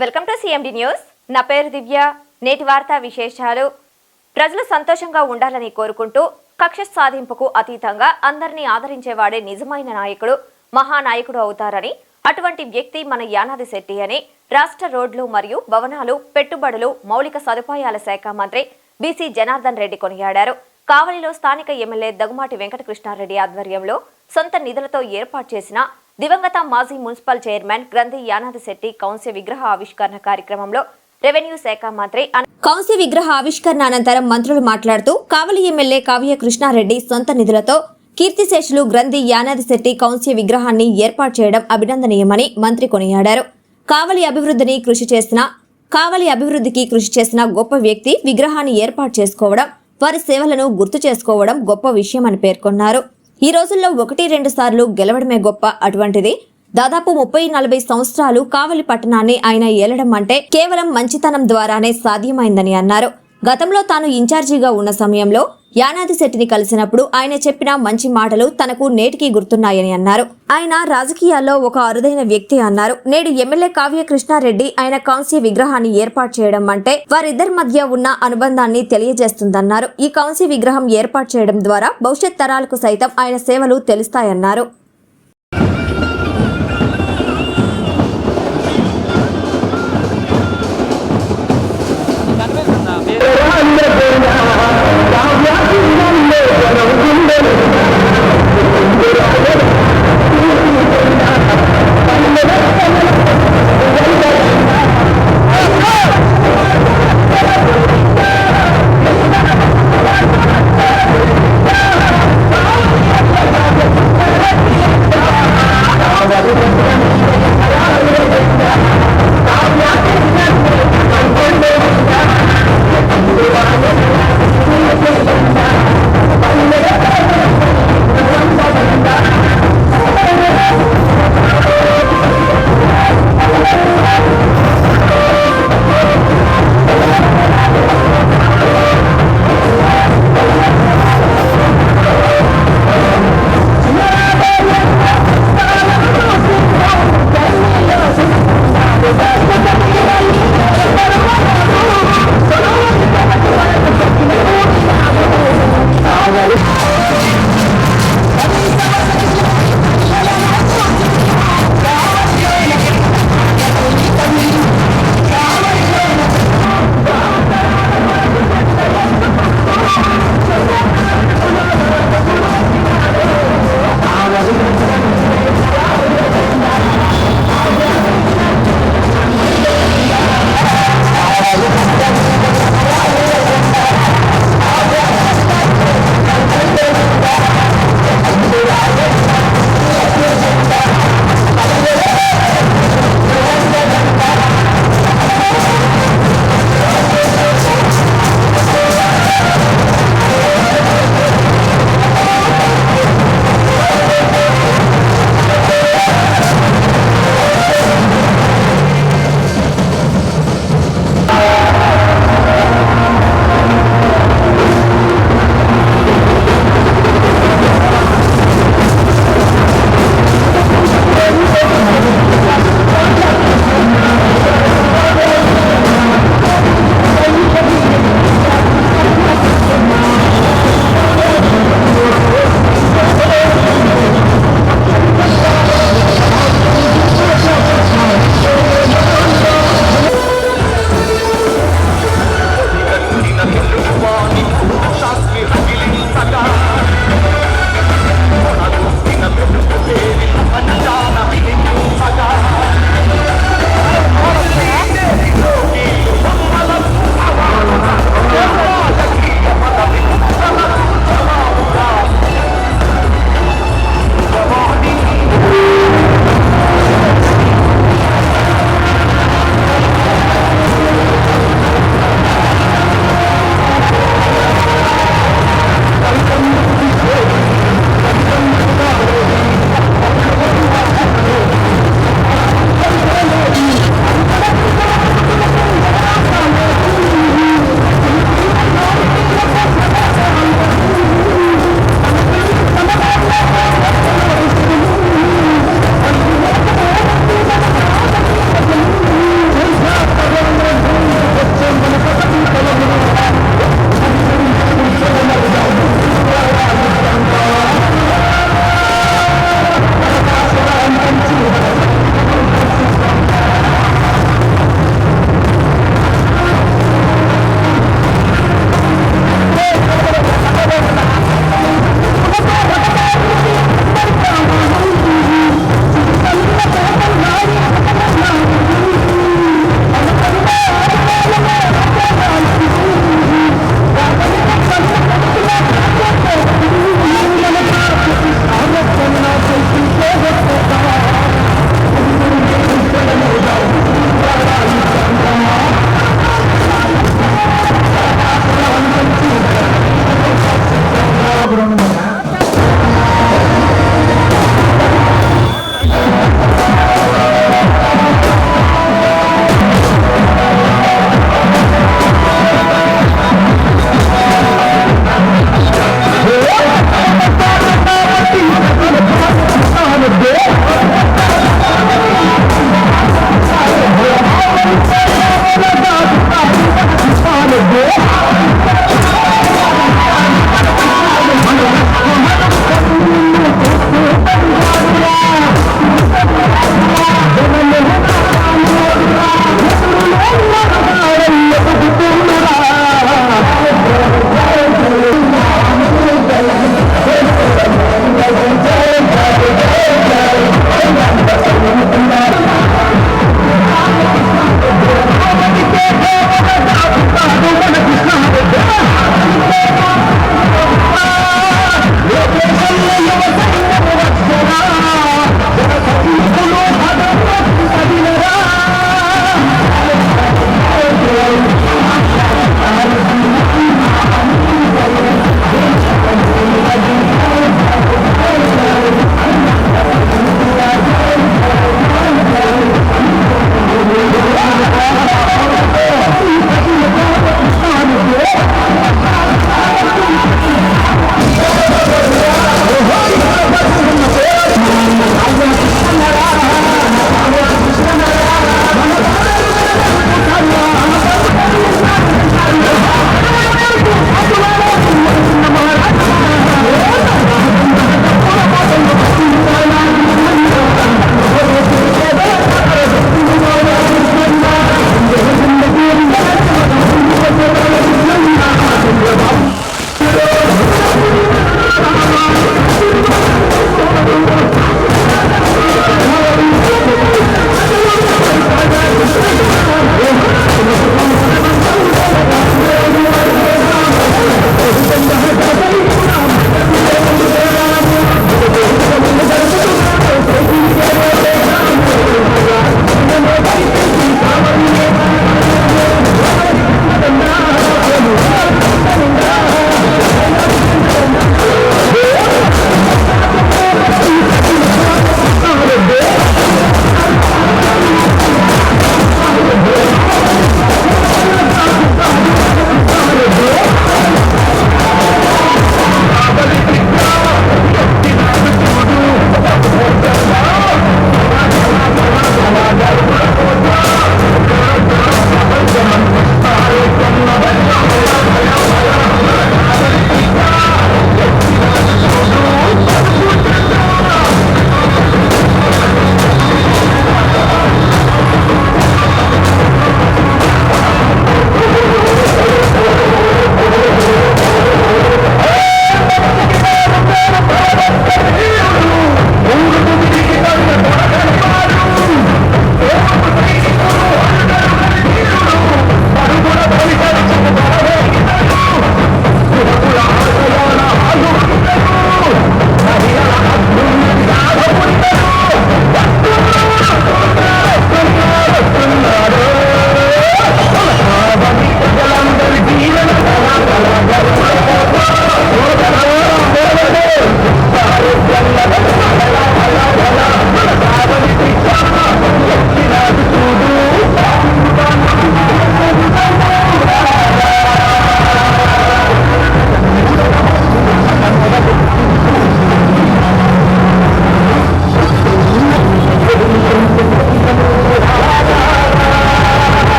Welcome to CMD news. నా పేరు దివ్య. నేటి వార్తా విశేషాలు. ప్రజలు సంతోషంగా ఉండాలని కోరుకుంటూ కక్ష సాధింపుకు అతీతంగా అందరినీ ఆదరించేవాడే నిజమైన నాయకుడు, మహానాయకుడు అవుతారని, అటువంటి వ్యక్తి మన యానాది శెట్టి అని రాష్ట్ర రోడ్లు మరియు భవనాలు, పెట్టుబడులు, మౌలిక సదుపాయాల శాఖ మంత్రి బీసీ జనార్దన్ రెడ్డి కొనియాడారు. కావలిలో స్థానిక ఎమ్మెల్యే దగ్గుమాటి వెంకటకృష్ణారెడ్డి ఆధ్వర్యంలో సొంత నిధులతో ఏర్పాటు చేసిన దివంగత మాజీ మున్సిపల్ చైర్మన్ గ్రంథి యానాది శెట్టి కౌన్సీ విగ్రహ ఆవిష్కరణ కార్యక్రమంలో రెవెన్యూ శాఖ మంత్రి కౌన్సీ విగ్రహ ఆవిష్కరణ అనంతరం మంత్రులు మాట్లాడుతూ కావలి ఎమ్మెల్యే కావ్య కృష్ణారెడ్డి సొంత నిధులతో కీర్తిశేషులు గ్రంథి యానాది శెట్టి కౌన్సీ విగ్రహాన్ని ఏర్పాటు చేయడం అభినందనీయమని మంత్రి కొనియాడారు. కావలి అభివృద్ధికి కృషి చేసిన గొప్ప వ్యక్తి విగ్రహాన్ని ఏర్పాటు చేసుకోవడం, వారి సేవలను గుర్తు చేసుకోవడం గొప్ప విషయమని పేర్కొన్నారు. ఈ రోజుల్లో 1-2 సార్లు గెలవడమే గొప్ప. అటువంటిది దాదాపు 30-40 సంవత్సరాలు కావలి పట్టణాన్ని ఆయన ఏలడం అంటే కేవలం మంచితనం ద్వారానే సాధ్యమైందని అన్నారు. గతంలో తాను ఇన్ఛార్జిగా ఉన్న సమయంలో యానాది శెట్టిని కలిసినప్పుడు ఆయన చెప్పిన మంచి మాటలు తనకు నేటికి గుర్తున్నాయని అన్నారు. ఆయన రాజకీయాల్లో ఒక అరుదైన వ్యక్తి అన్నారు. నేడు ఎమ్మెల్యే కావ్య కృష్ణారెడ్డి ఆయన కౌన్సీ విగ్రహాన్ని ఏర్పాటు చేయడం అంటే వారిద్దరి మధ్య ఉన్న అనుబంధాన్ని తెలియజేస్తుందన్నారు. ఈ కౌన్సీ విగ్రహం ఏర్పాటు చేయడం ద్వారా భవిష్యత్ తరాలకు సైతం ఆయన సేవలు తెలుస్తాయన్నారు.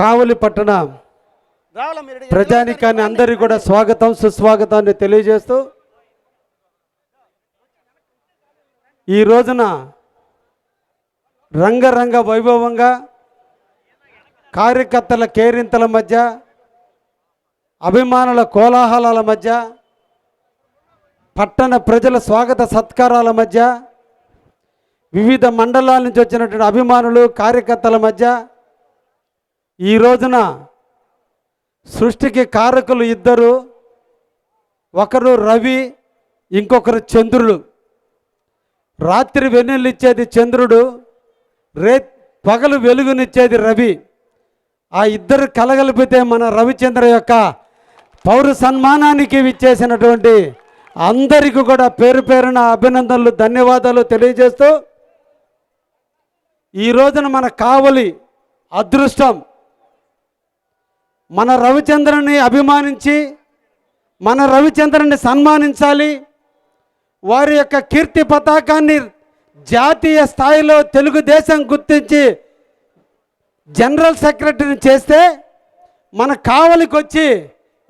కావలి పట్టణ ప్రజానికాన్ని అందరికీ కూడా స్వాగతం సుస్వాగతాన్ని తెలియజేస్తూ ఈ రోజున రంగరంగ వైభవంగా కార్యకర్తల కేరింతల మధ్య అభిమానుల కోలాహలాల మధ్య పట్టణ ప్రజల స్వాగత సత్కారాల మధ్య వివిధ మండలాల నుంచి వచ్చినటువంటి అభిమానులు కార్యకర్తల మధ్య ఈ రోజున సృష్టికి కారకులు ఇద్దరు, ఒకరు రవి, ఇంకొకరు చంద్రుడు. రాత్రి వెన్నెల్లిచ్చేది చంద్రుడు, పగలు వెలుగునిచ్చేది రవి. ఆ ఇద్దరు కలగలిపితే మన రవిచంద్ర యొక్క పౌర సన్మానానికి విచ్చేసినటువంటి అందరికీ కూడా పేరు పేరున అభినందనలు ధన్యవాదాలు తెలియజేస్తూ ఈ రోజున మన కావలి అదృష్టం మన రవిచంద్రని అభిమానించి మన రవిచంద్రని సన్మానించాలి, వారి యొక్క కీర్తి పతాకాన్ని జాతీయ స్థాయిలో తెలుగుదేశం గుర్తించి జనరల్ సెక్రటరీని చేస్తే మన కావలికి వచ్చి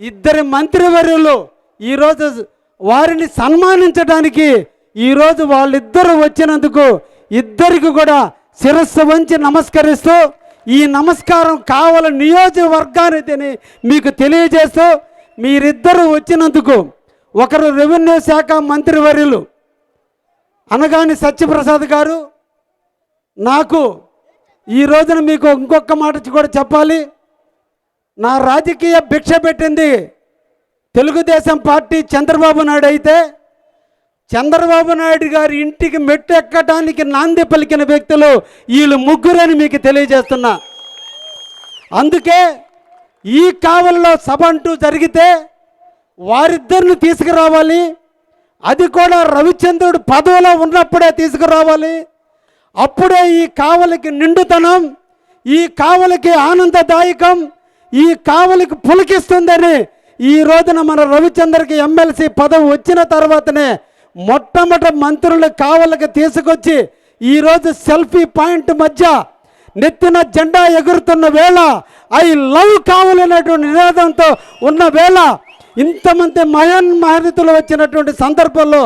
ఇద్దరి మంత్రివర్యులు ఈరోజు వారిని సన్మానించడానికి ఈరోజు వాళ్ళిద్దరూ వచ్చినందుకు ఇద్దరికి కూడా శిరస్సు వంచి నమస్కరిస్తూ ఈ నమస్కారం కావలి నియోజకవర్గాన్ని మీకు తెలియజేస్తూ మీరిద్దరూ వచ్చినందుకు ఒకరు రెవెన్యూ శాఖ మంత్రివర్యులు అనగాని సత్యప్రసాద్ గారు, నాకు ఈ రోజున మీకు ఇంకొక మాట కూడా చెప్పాలి. నా రాజకీయ భిక్ష పెట్టింది తెలుగుదేశం పార్టీ చంద్రబాబు నాయుడు అయితే చంద్రబాబు నాయుడు గారి ఇంటికి మెట్టు ఎక్కడానికి నాంది పలికిన వ్యక్తులు వీళ్ళు ముగ్గురని మీకు తెలియజేస్తున్నా. అందుకే ఈ కావలిలో సభ అంటూ జరిగితే వారిద్దరిని తీసుకురావాలి, అది కూడా రవిచంద్రుడు పదవిలో ఉన్నప్పుడే తీసుకురావాలి. అప్పుడే ఈ కావలికి నిండుతనం, ఈ కావలికి ఆనందదాయకం, ఈ కావలికి పులకిస్తుందని ఈ రోజున మన రవిచంద్రకి ఎమ్మెల్సీ పదవి వచ్చిన తర్వాతనే మొట్టమొదటి మంత్రులు కావలికి తీసుకొచ్చి ఈరోజు సెల్ఫీ పాయింట్ మధ్య నెత్తిన జెండా ఎగురుతున్న వేళ ఐ లవ్ కావలి అనేటువంటి నినాదంతో ఉన్న వేళ ఇంతమంది మహోన్నతులు వచ్చినటువంటి సందర్భంలో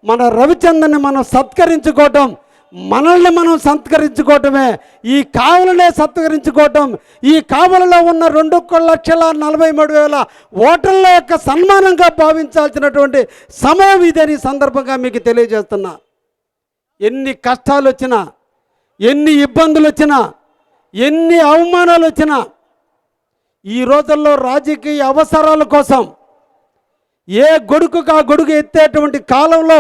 మన రవిచంద్రని మనం సత్కరించుకోవటం, మనల్ని మనం సత్కరించుకోవటమే, ఈ కావలనే సత్కరించుకోవటం, ఈ కావలలో ఉన్న 2,43,000 ఓటర్ల యొక్క సన్మానంగా భావించాల్సినటువంటి సమయం ఇదని సందర్భంగా మీకు తెలియజేస్తున్నా. ఎన్ని కష్టాలు వచ్చినా, ఎన్ని ఇబ్బందులు వచ్చినా, ఎన్ని అవమానాలు వచ్చినా ఈ రోజుల్లో రాజకీయ అవసరాల కోసం ఏ గొడుగుకు ఆ గొడుగు ఎత్తేటువంటి కాలంలో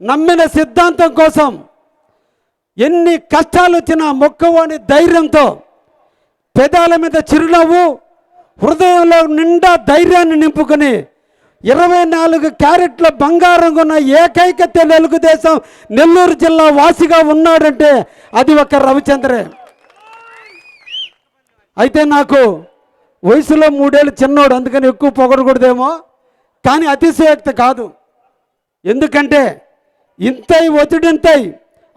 నమ్మిన సిద్ధాంతం కోసం ఎన్ని కష్టాలు వచ్చినా మొక్కవని ధైర్యంతో పెదాల మీద చిరునవ్వు, హృదయంలో నిండా ధైర్యాన్ని నింపుకొని 24 క్యారెట్ల బంగారం కొన్న ఏకైక తెలుగుదేశం నెల్లూరు జిల్లా వాసిగా ఉన్నాడంటే అది ఒక రవిచంద్రే. అయితే నాకు వయసులో 3 ఏళ్ళు చిన్నోడు, అందుకని ఎక్కువ పొగడకూడదేమో, కానీ అతిశయోక్తి కాదు. ఎందుకంటే ఇంతై ఒత్తిడింతై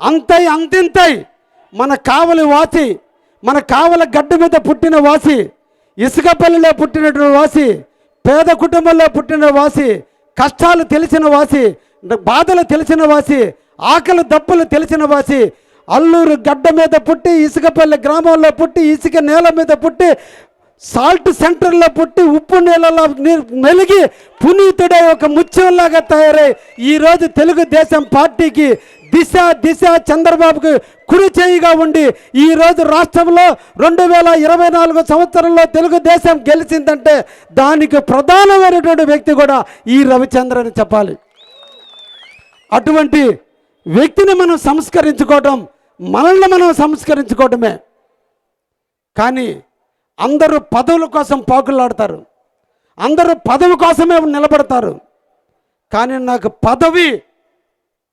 అంతై అంతింతై మన కావలి వాసి, మన కావలి గడ్డ మీద పుట్టిన వాసి, ఇసుకపల్లిలో పుట్టినటువంటి వాసి, పేద కుటుంబంలో పుట్టిన వాసి, కష్టాలు తెలిసిన వాసి, బాధలు తెలిసిన వాసి, ఆకలి దప్పులు తెలిసిన వాసి, అల్లూరు గడ్డ మీద పుట్టి, ఇసుకపల్లి గ్రామంలో పుట్టి, ఇసుక నేల మీద పుట్టి, సాల్ట్ సెంటర్లో పుట్టి, ఉప్పు నీళ్ళలో మెలిగి పునీతుడై ఒక ముత్యంలాగా తయారై ఈరోజు తెలుగుదేశం పార్టీకి దిశ చంద్రబాబుకి కుడి చేయిగా ఉండి ఈరోజు రాష్ట్రంలో 2024 సంవత్సరంలో తెలుగుదేశం గెలిచిందంటే దానికి ప్రధానమైనటువంటి వ్యక్తి కూడా ఈ రవిచంద్ర అని చెప్పాలి. అటువంటి వ్యక్తిని మనం సంస్కరించుకోవటం, మనల్ని మనం సంస్కరించుకోవటమే. కానీ అందరూ పదవుల కోసం పాకులాడతారు, అందరూ పదవి కోసమే నిలబడతారు. కానీ నాకు పదవి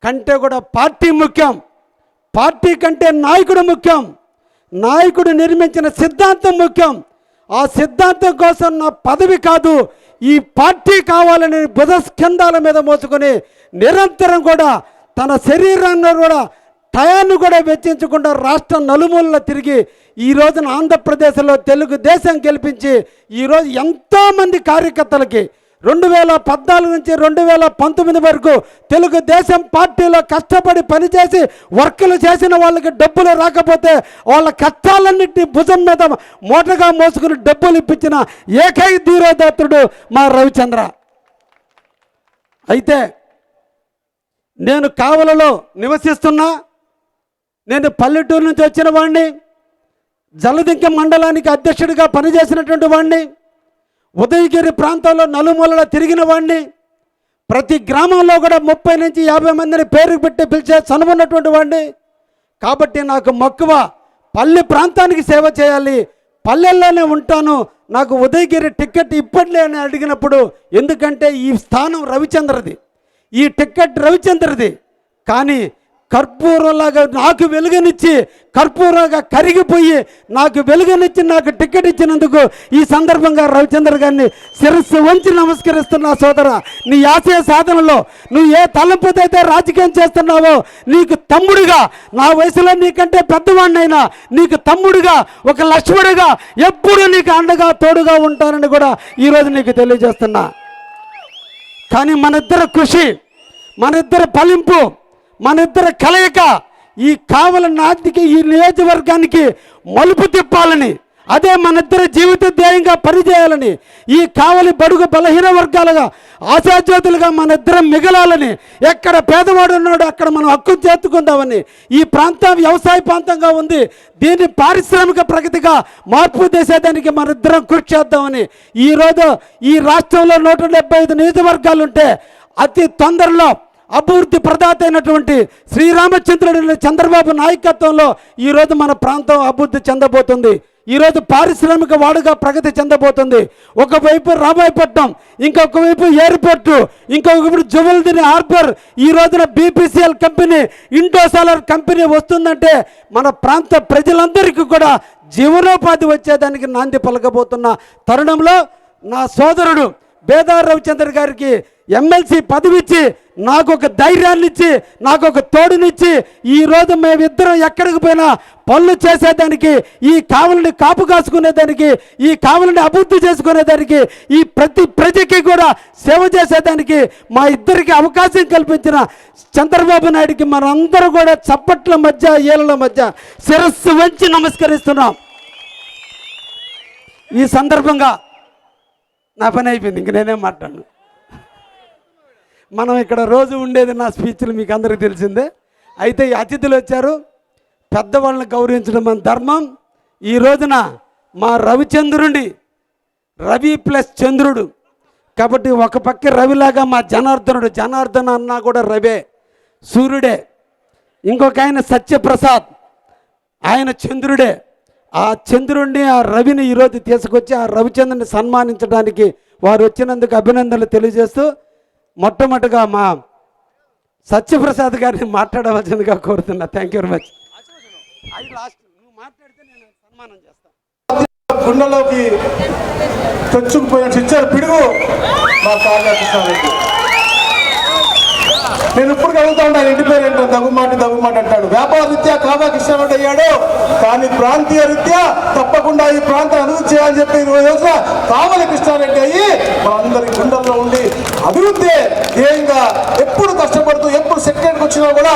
కంటే కూడా పార్టీ ముఖ్యం, పార్టీ కంటే నాయకుడు ముఖ్యం, నాయకుడు నిర్మించిన సిద్ధాంతం ముఖ్యం. ఆ సిద్ధాంతం కోసం నా పదవి కాదు, ఈ పార్టీ కావాలని బుధస్కంధాల మీద మోసుకొని నిరంతరం కూడా తన శరీరాన్ని కూడా టయాన్ని కూడా వెచ్చించకుండా రాష్ట్ర నలుమూలలో తిరిగి ఈ రోజున ఆంధ్రప్రదేశ్లో తెలుగుదేశం గెలిపించి ఈరోజు ఎంతోమంది కార్యకర్తలకి 2014 నుంచి 2019 వరకు తెలుగుదేశం పార్టీలో కష్టపడి పనిచేసి వర్కులు చేసిన వాళ్ళకి డబ్బులు రాకపోతే వాళ్ళ కష్టాలన్నింటినీ భుజం మీద మూటగా మోసుకుని డబ్బులు ఇప్పించిన ఏకైక ధీరోదాత్తుడు మా రవిచంద్ర. అయితే నేను కావలలో నివసిస్తున్నా, నేను పల్లెటూరు నుంచి వచ్చిన వాడిని, జలదింక మండలానికి అధ్యక్షుడిగా పనిచేసినటువంటి వాడిని, ఉదయగిరి ప్రాంతంలో నలుమూలలా తిరిగిన వాడిని, ప్రతి గ్రామంలో కూడా 30 నుంచి 50 మందిని పేరు పెట్టి పిలిచే చనువున్నటువంటి వాడిని. కాబట్టి నాకు మక్కువ పల్లె ప్రాంతానికి సేవ చేయాలి, పల్లెల్లోనే ఉంటాను, నాకు ఉదయగిరి టికెట్ ఇప్పట్లే అని అడిగినప్పుడు, ఎందుకంటే ఈ స్థానం రవిచంద్రది, ఈ టికెట్ రవిచంద్రది, కానీ కర్పూరంలాగా నాకు వెలుగునిచ్చి కర్పూరంగా కరిగిపోయి నాకు వెలుగునిచ్చి నాకు టికెట్ ఇచ్చినందుకు ఈ సందర్భంగా రవిచంద్ర గారిని శిరస్సు వంచి నమస్కరిస్తున్నా. సోదర, నీ ఆశయ సాధనలో నువ్వు ఏ తలంపుతో అయితే రాజకీయం చేస్తున్నావో నీకు తమ్ముడుగా, నా వయసులో నీకంటే పెద్దవాడినైనా నీకు తమ్ముడుగా, ఒక లక్ష్ముడుగా ఎప్పుడు నీకు అండగా తోడుగా ఉంటానని కూడా ఈరోజు నీకు తెలియజేస్తున్నా. కానీ మనిద్దరి కృషి, మనిద్దరి ఫలింపు, మనిద్దరి కలయిక ఈ కావల నాటికి, ఈ నియోజకవర్గానికి మలుపు తిప్పాలని, అదే మనిద్దరి జీవిత ధ్యేయంగా పనిచేయాలని, ఈ కావలి బడుగు బలహీన వర్గాలుగా ఆశాజ్యోతులుగా మనిద్దరం మిగలాలని, ఎక్కడ పేదవాడు ఉన్నాడో అక్కడ మనం హక్కు చేర్చుకుందామని, ఈ ప్రాంతం వ్యవసాయ ప్రాంతంగా ఉంది, దీన్ని పారిశ్రామిక ప్రగతిగా మార్పు చేసేదానికి మనిద్దరం కృషి చేద్దామని ఈరోజు ఈ రాష్ట్రంలో 175 నియోజకవర్గాలు ఉంటే అతి తొందరలో అభివృద్ధి ప్రదాత అయినటువంటి శ్రీరామచంద్రుడి చంద్రబాబు నాయకత్వంలో ఈరోజు మన ప్రాంతం అభివృద్ధి చెందబోతుంది. ఈరోజు పారిశ్రామిక వాడుగా ప్రగతి చెందబోతుంది. ఒకవైపు రామాయపట్నం, ఇంకొక వైపు ఎయిర్పోర్టు, ఇంకొక వైపు జువల్దిని హార్బర్, ఈ రోజున బీపీసీఎల్ కంపెనీ, ఇండోసాలర్ కంపెనీ వస్తుందంటే మన ప్రాంత ప్రజలందరికీ కూడా జీవనోపాధి వచ్చేదానికి నాంది పలకబోతున్న తరుణంలో నా సోదరుడు బేదార్ రవిచంద్ర గారికి ఎమ్మెల్సీ పదవి ఇచ్చి, నాకు ఒక ధైర్యాన్ని ఇచ్చి, నాకు ఒక తోడునిచ్చి, ఈరోజు మేమిద్దరం ఎక్కడికి పోయినా పనులు చేసేదానికి, ఈ కావలిని కాపు కాసుకునేదానికి, ఈ కావలిని అభివృద్ధి చేసుకునేదానికి, ఈ ప్రతి ప్రజకి కూడా సేవ చేసేదానికి మా ఇద్దరికి అవకాశం కల్పించిన చంద్రబాబు నాయుడికి మనందరూ కూడా చప్పట్ల మధ్య, ఏళ్ళ మధ్య శిరస్సు వంచి నమస్కరిస్తున్నాం. ఈ సందర్భంగా నా పని అయిపోయింది, ఇంక నేనేం మాట్లాడను. మనం ఇక్కడ రోజు ఉండేది నా స్పీచ్లు మీకు అందరికీ తెలిసిందే. అయితే ఈ అతిథులు వచ్చారు, పెద్దవాళ్ళని గౌరవించడం మన ధర్మం. ఈ రోజున మా రవిచంద్రుడి, రవి ప్లస్ చంద్రుడు కాబట్టి ఒక పక్క రవిలాగా మా జనార్దనుడు, జనార్దన అన్నా కూడా రవే, సూర్యుడే. ఇంకొక ఆయన సత్యప్రసాద్, ఆయన చంద్రుడే. ఆ చంద్రుడిని, ఆ రవిని ఈరోజు తీసుకొచ్చి ఆ రవిచంద్రుని సన్మానించడానికి వారు వచ్చినందుకు అభినందనలు తెలియజేస్తూ, మొట్టమొదటిగా మా సత్యప్రసాద్ గారిని మాట్లాడవలసిందిగా కోరుతున్నా. Thank you very much. గుండెలోకి తెచ్చుకుపోయిన చిచ్చారు పిడుగు మా కావ్యాకృష్ణారెడ్డి. నేను ఇప్పుడు అడుగుతా ఉంటాను, ఇంటి పేరు ఏంటో దగ్గుమాట అంటాడు. వ్యాపార రీత్యా కావ్యాకృష్ణారెడ్డి అయ్యాడు, కానీ ప్రాంతీయ రీత్యా తప్పకుండా ఈ ప్రాంతం అభివృద్ధి చేయాలని చెప్పి 20 రోజుల కావలి కృష్ణారెడ్డి అయ్యి మనందరి గుండెల్లో ఉండి అభివృద్ధి ధ్యేయంగా ఎప్పుడు కష్టపడుతూ, ఎప్పుడు సెక్రటరీకి వచ్చినా కూడా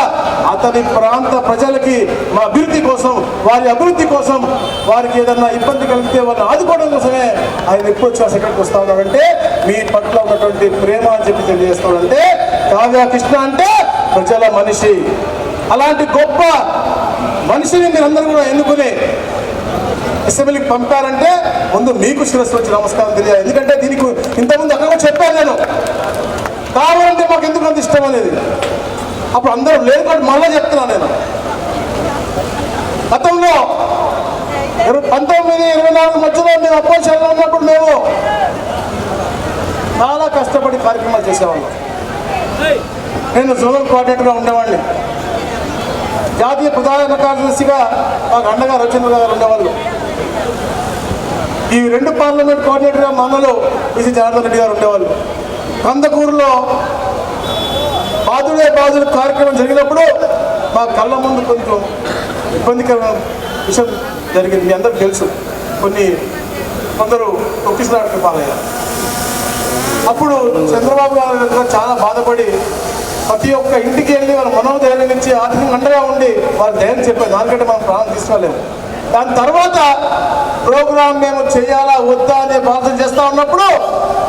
అతని ప్రాంత ప్రజలకి మా అభివృద్ధి కోసం, వారి అభివృద్ధి కోసం, వారికి ఏదన్నా ఇబ్బంది కలిగితే వాళ్ళని ఆదుకోవడం కోసమే ఆయన ఎప్పుడు వచ్చిన సెక్రటరీకి వస్తా ఉన్నాడంటే మీ పట్ల ఉన్నటువంటి ప్రేమ అని చెప్పి తెలియజేస్తాడంటే, కావ్యకృష్ణ అంటే ప్రజల మనిషి. అలాంటి గొప్ప మనిషిని మీరందరూ కూడా ఎన్నుకుని అసెంబ్లీకి పంపారంటే ముందు మీకు శిరస్సు వచ్చి నమస్కారం తెలియాలి. ఎందుకంటే దీనికి ఇంతకుముందు అక్కడ కూడా చెప్పాను నేను, కావాలంటే మాకు ఎందుకు అంత ఇష్టం అనేది. అప్పుడు అందరూ లేదు కాబట్టి మళ్ళీ చెప్తున్నాను నేను. గతంలో 1924 మధ్యలో మేము అపోజిషన్లో ఉన్నప్పుడు మేము చాలా కష్టపడి కార్యక్రమాలు చేసేవాళ్ళం. నేను జోనల్ కోఆర్డినేటర్గా ఉండేవాడిని, జాతీయ ప్రధాన కార్యదర్శిగా మాకు అండగా రవిచంద్ర గారు ఉండేవాళ్ళు. ఈ 2 పార్లమెంట్ కోఆర్డినేటర్గా మనలో విసి జనార్దన్ రెడ్డి గారు ఉండేవాళ్ళు. కందకూరులో బాదుడే బాదుడు కార్యక్రమం జరిగినప్పుడు మా కళ్ళ ముందు కొంచెం ఇబ్బందికరమైన విషయం జరిగింది. మీ అందరికీ తెలుసు. కొందరు తొక్కిసలాటకు పాలయ్యారు. అప్పుడు చంద్రబాబు గారు చాలా బాధపడి ప్రతి ఒక్క ఇంటికి వెళ్ళి వాళ్ళ మనోధైర్యం నుంచి ఆర్థికంగా అండగా ఉండి వాళ్ళ ధైర్యం చెప్పారు. దానికంటే మనం ప్రాణం తీసుకోలేము. దాని తర్వాత ప్రోగ్రాం మేము చేయాలా వద్దా అనే ఆలోచన చేస్తూ ఉన్నప్పుడు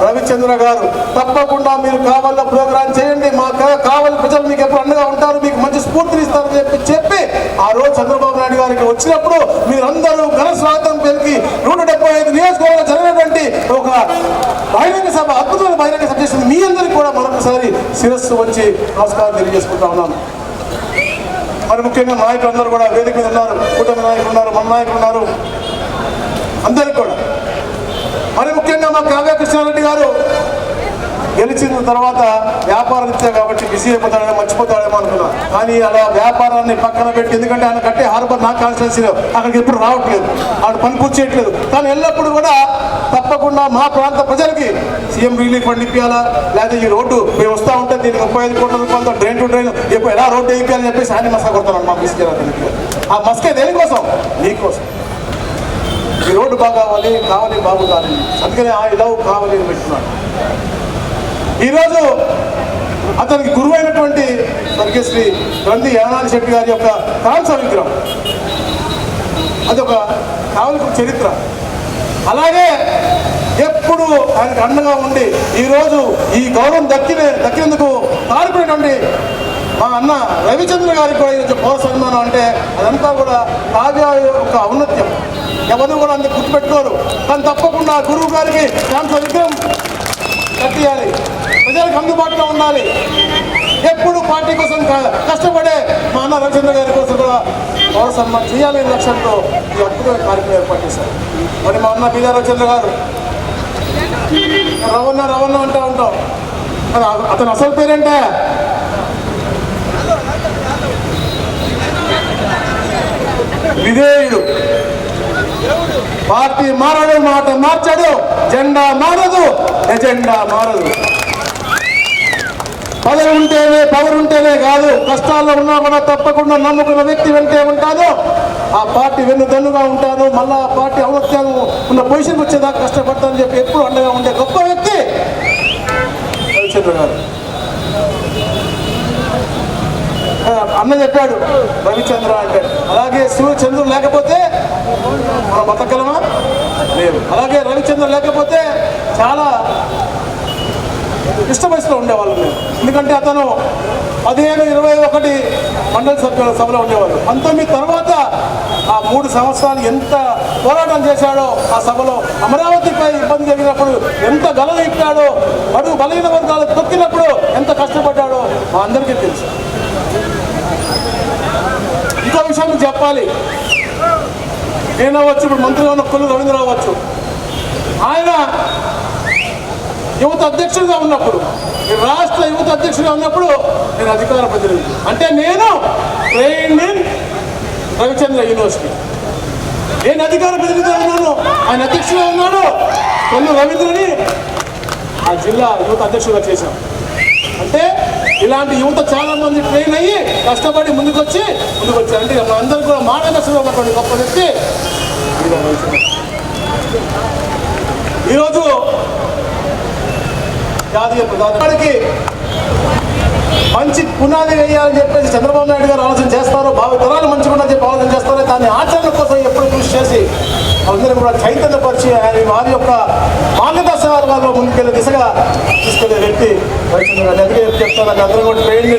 రవిచంద్ర గారు తప్పకుండా మీరు కావాల ప్రోగ్రాం చేయండి, మాకు కావాలి, ప్రజలు మీకు ఎప్పుడు అండగా ఉంటారు, మీకు మంచి స్ఫూర్తిని ఇస్తారని చెప్పి ఆ రోజు చంద్రబాబు నాయుడు గారికి వచ్చినప్పుడు మీరందరూ ఘన స్వాగతం పలికి 175 నియోజకవర్గంలో జరిగినటువంటి ఒక బహిరంగ సభ, అద్భుతమైన బహిరంగ సభ చేసింది. మీ అందరికీ కూడా మరొకసారి శిరస్సు వచ్చి నమస్కారం తెలియజేసుకుంటా ఉన్నాను. మరి ముఖ్యంగా నాయకులు అందరూ కూడా వేదిక మీద ఉన్నారు. కూటమి నాయకులు ఉన్నారు, మన నాయకులు ఉన్నారు, అందరికీ కూడా. మరి ముఖ్యంగా మా కావ్య కృష్ణారెడ్డి గారు గెలిచిన తర్వాత వ్యాపార రీత్యా కాబట్టి బిజీ అయిపోతాడేమో, మర్చిపోతాడేమో అనుకున్నాను. కానీ అలా వ్యాపారాన్ని పక్కన పెట్టి, ఎందుకంటే ఆయన కట్టే హార్బర్ నా కాన్స్టిట్యున్సీలో అక్కడికి ఎప్పుడు రావట్లేదు, ఆయన పని పూర్తి చేయట్లేదు. కానీ ఎల్లప్పుడూ కూడా తప్పకుండా మా ప్రాంత ప్రజలకి సీఎం రిలీఫ్ ఫండ్ ఇప్పించాలా, లేదా ఈ రోడ్డు మేము వస్తూ ఉంటే దీనికి 35 కోట్ల రూపాయలతో డ్రైన్ టు డ్రైన్ ఎప్పుడు ఎలా రోడ్డు వేయించాలని చెప్పేసి ఆయన మస్కా కొడతాను. మా బీసీ ఆ మస్కే దేనికోసం? నీకోసం. ఈ రోడ్డు బాగా కావాలి బాబు కావాలి, అందుకని ఆ ఇలా కావాలి అని పెట్టున్నాడు. ఈరోజు అతనికి గురువైనటువంటి స్వర్గశ్రీ గ్రంథి యానాది శెట్టి గారి యొక్క కాంస్య విగ్రహం, అదొక కావలికి చరిత్ర. అలాగే ఎప్పుడు ఆయనకు అండగా ఉండి ఈరోజు ఈ గౌరవం దక్కినందుకు కారుకునేటువంటి మా అన్న రవిచంద్ర గారికి కూడా ఈరోజు పౌర సన్మానం అంటే అదంతా కూడా కావ్య యొక్క ఔన్నత్యం. ఎవరు కూడా అందుకు గుర్తుపెట్టుకోరు. కానీ తప్పకుండా గురువు గారికి కాంస్య విగ్రహం కట్టియాలి, ప్రజలకు అందుబాటులో ఉండాలి. ఎప్పుడు పార్టీ కోసం కష్టపడే మా అన్న రవిచంద్ర గారి కోసం కూడా పౌర సన్మానం చేయాలనే లక్ష్యంతో ఈ అద్భుతమైన కార్యక్రమం ఏర్పాటు చేశారు. మరి మా అన్న బీదా రవిచంద్ర గారు రవణ అంటూ ఉంటాం. అతను అసలు పేరేంటే విధేయుడు. పార్టీ మారడు, మాట మార్చడు, జెండా మారదు, ఎజెండా మారదు. పవర్ ఉంటేనే కాదు, కష్టాల్లో ఉన్నా కూడా తప్పకుండా నమ్ముకున్న వ్యక్తి వెంటే ఉంటాను, ఆ పార్టీ వెన్నుదన్నుగా ఉంటాను, మళ్ళా ఆ పార్టీ ఔన్నత్యం ఉన్న పొజిషన్కి వచ్చేదాకా కష్టపడతానని చెప్పి ఎప్పుడు అండగా ఉండే గొప్ప వ్యక్తి రవిచంద్ర గారు. అన్న చెప్పాడు రవిచంద్ర అంటే. అలాగే శివచంద్రుడు లేకపోతే మనం బతకగలమా? లేదు. అలాగే రవిచంద్ర లేకపోతే చాలా డిస్టర్బెన్స్లో ఉండేవాళ్ళు మేము. ఎందుకంటే అతను 15-21 మండల సభలో ఉండేవాళ్ళు. 19 తర్వాత ఆ 3 సంవత్సరాలు ఎంత పోరాటం చేశాడో, ఆ సభలో అమరావతిపై ఇబ్బంది జరిగినప్పుడు ఎంత గలలు ఇప్పాడో, బడుగు బలహీన వర్గాలు తొక్కినప్పుడు ఎంత కష్టపడ్డాడో మా అందరికీ తెలుసు. ఇంకో విషయం చెప్పాలి. నేను అవ్వచ్చు, ఇప్పుడు మంత్రిగా ఉన్న కొల్లు రవీంద్ర అవ్వచ్చు, ఆయన యువత అధ్యక్షుడిగా ఉన్నప్పుడు, రాష్ట్ర యువత అధ్యక్షుడిగా ఉన్నప్పుడు నేను అధికార ప్రతినిధి. అంటే నేను ట్రైన్డ్ ఇన్ రవిచంద్ర యూనివర్సిటీ. నేను అధికార ప్రతినిధిగా ఉన్నాను, ఆయన అధ్యక్షుడిగా ఉన్నాడు. కొల్లు రవీంద్రని ఆ జిల్లా యువత అధ్యక్షుడిగా చేశాం. అంటే ఇలాంటి యువత చాలా మంది ట్రైన్ అయ్యి కష్టపడి ముందుకొచ్చి అంటే మా అందరూ కూడా మార్గదర్శనం ఉన్నటువంటి గొప్ప వ్యక్తి ఈరోజు జాతీయ ప్రధానికి మంచి పునాది వేయాలని చెప్పేసి చంద్రబాబు నాయుడు గారు ఆలోచన చేస్తారు. భావితరాలు మంచిగా ఉందని చెప్పి ఆలోచన చేస్తారు. దాని ఆచరణ కోసం ఎప్పుడు కృషి చేసి అందరూ కూడా చైతన్యపరిచి వారి యొక్క మార్గదర్శకాలలో ముందుకెళ్ళే దిశగా తీసుకెళ్లే వ్యక్తి రవిచంద్ర గారు. అందుకే చెప్తాను, అందరూ కూడా ట్రైన్డ్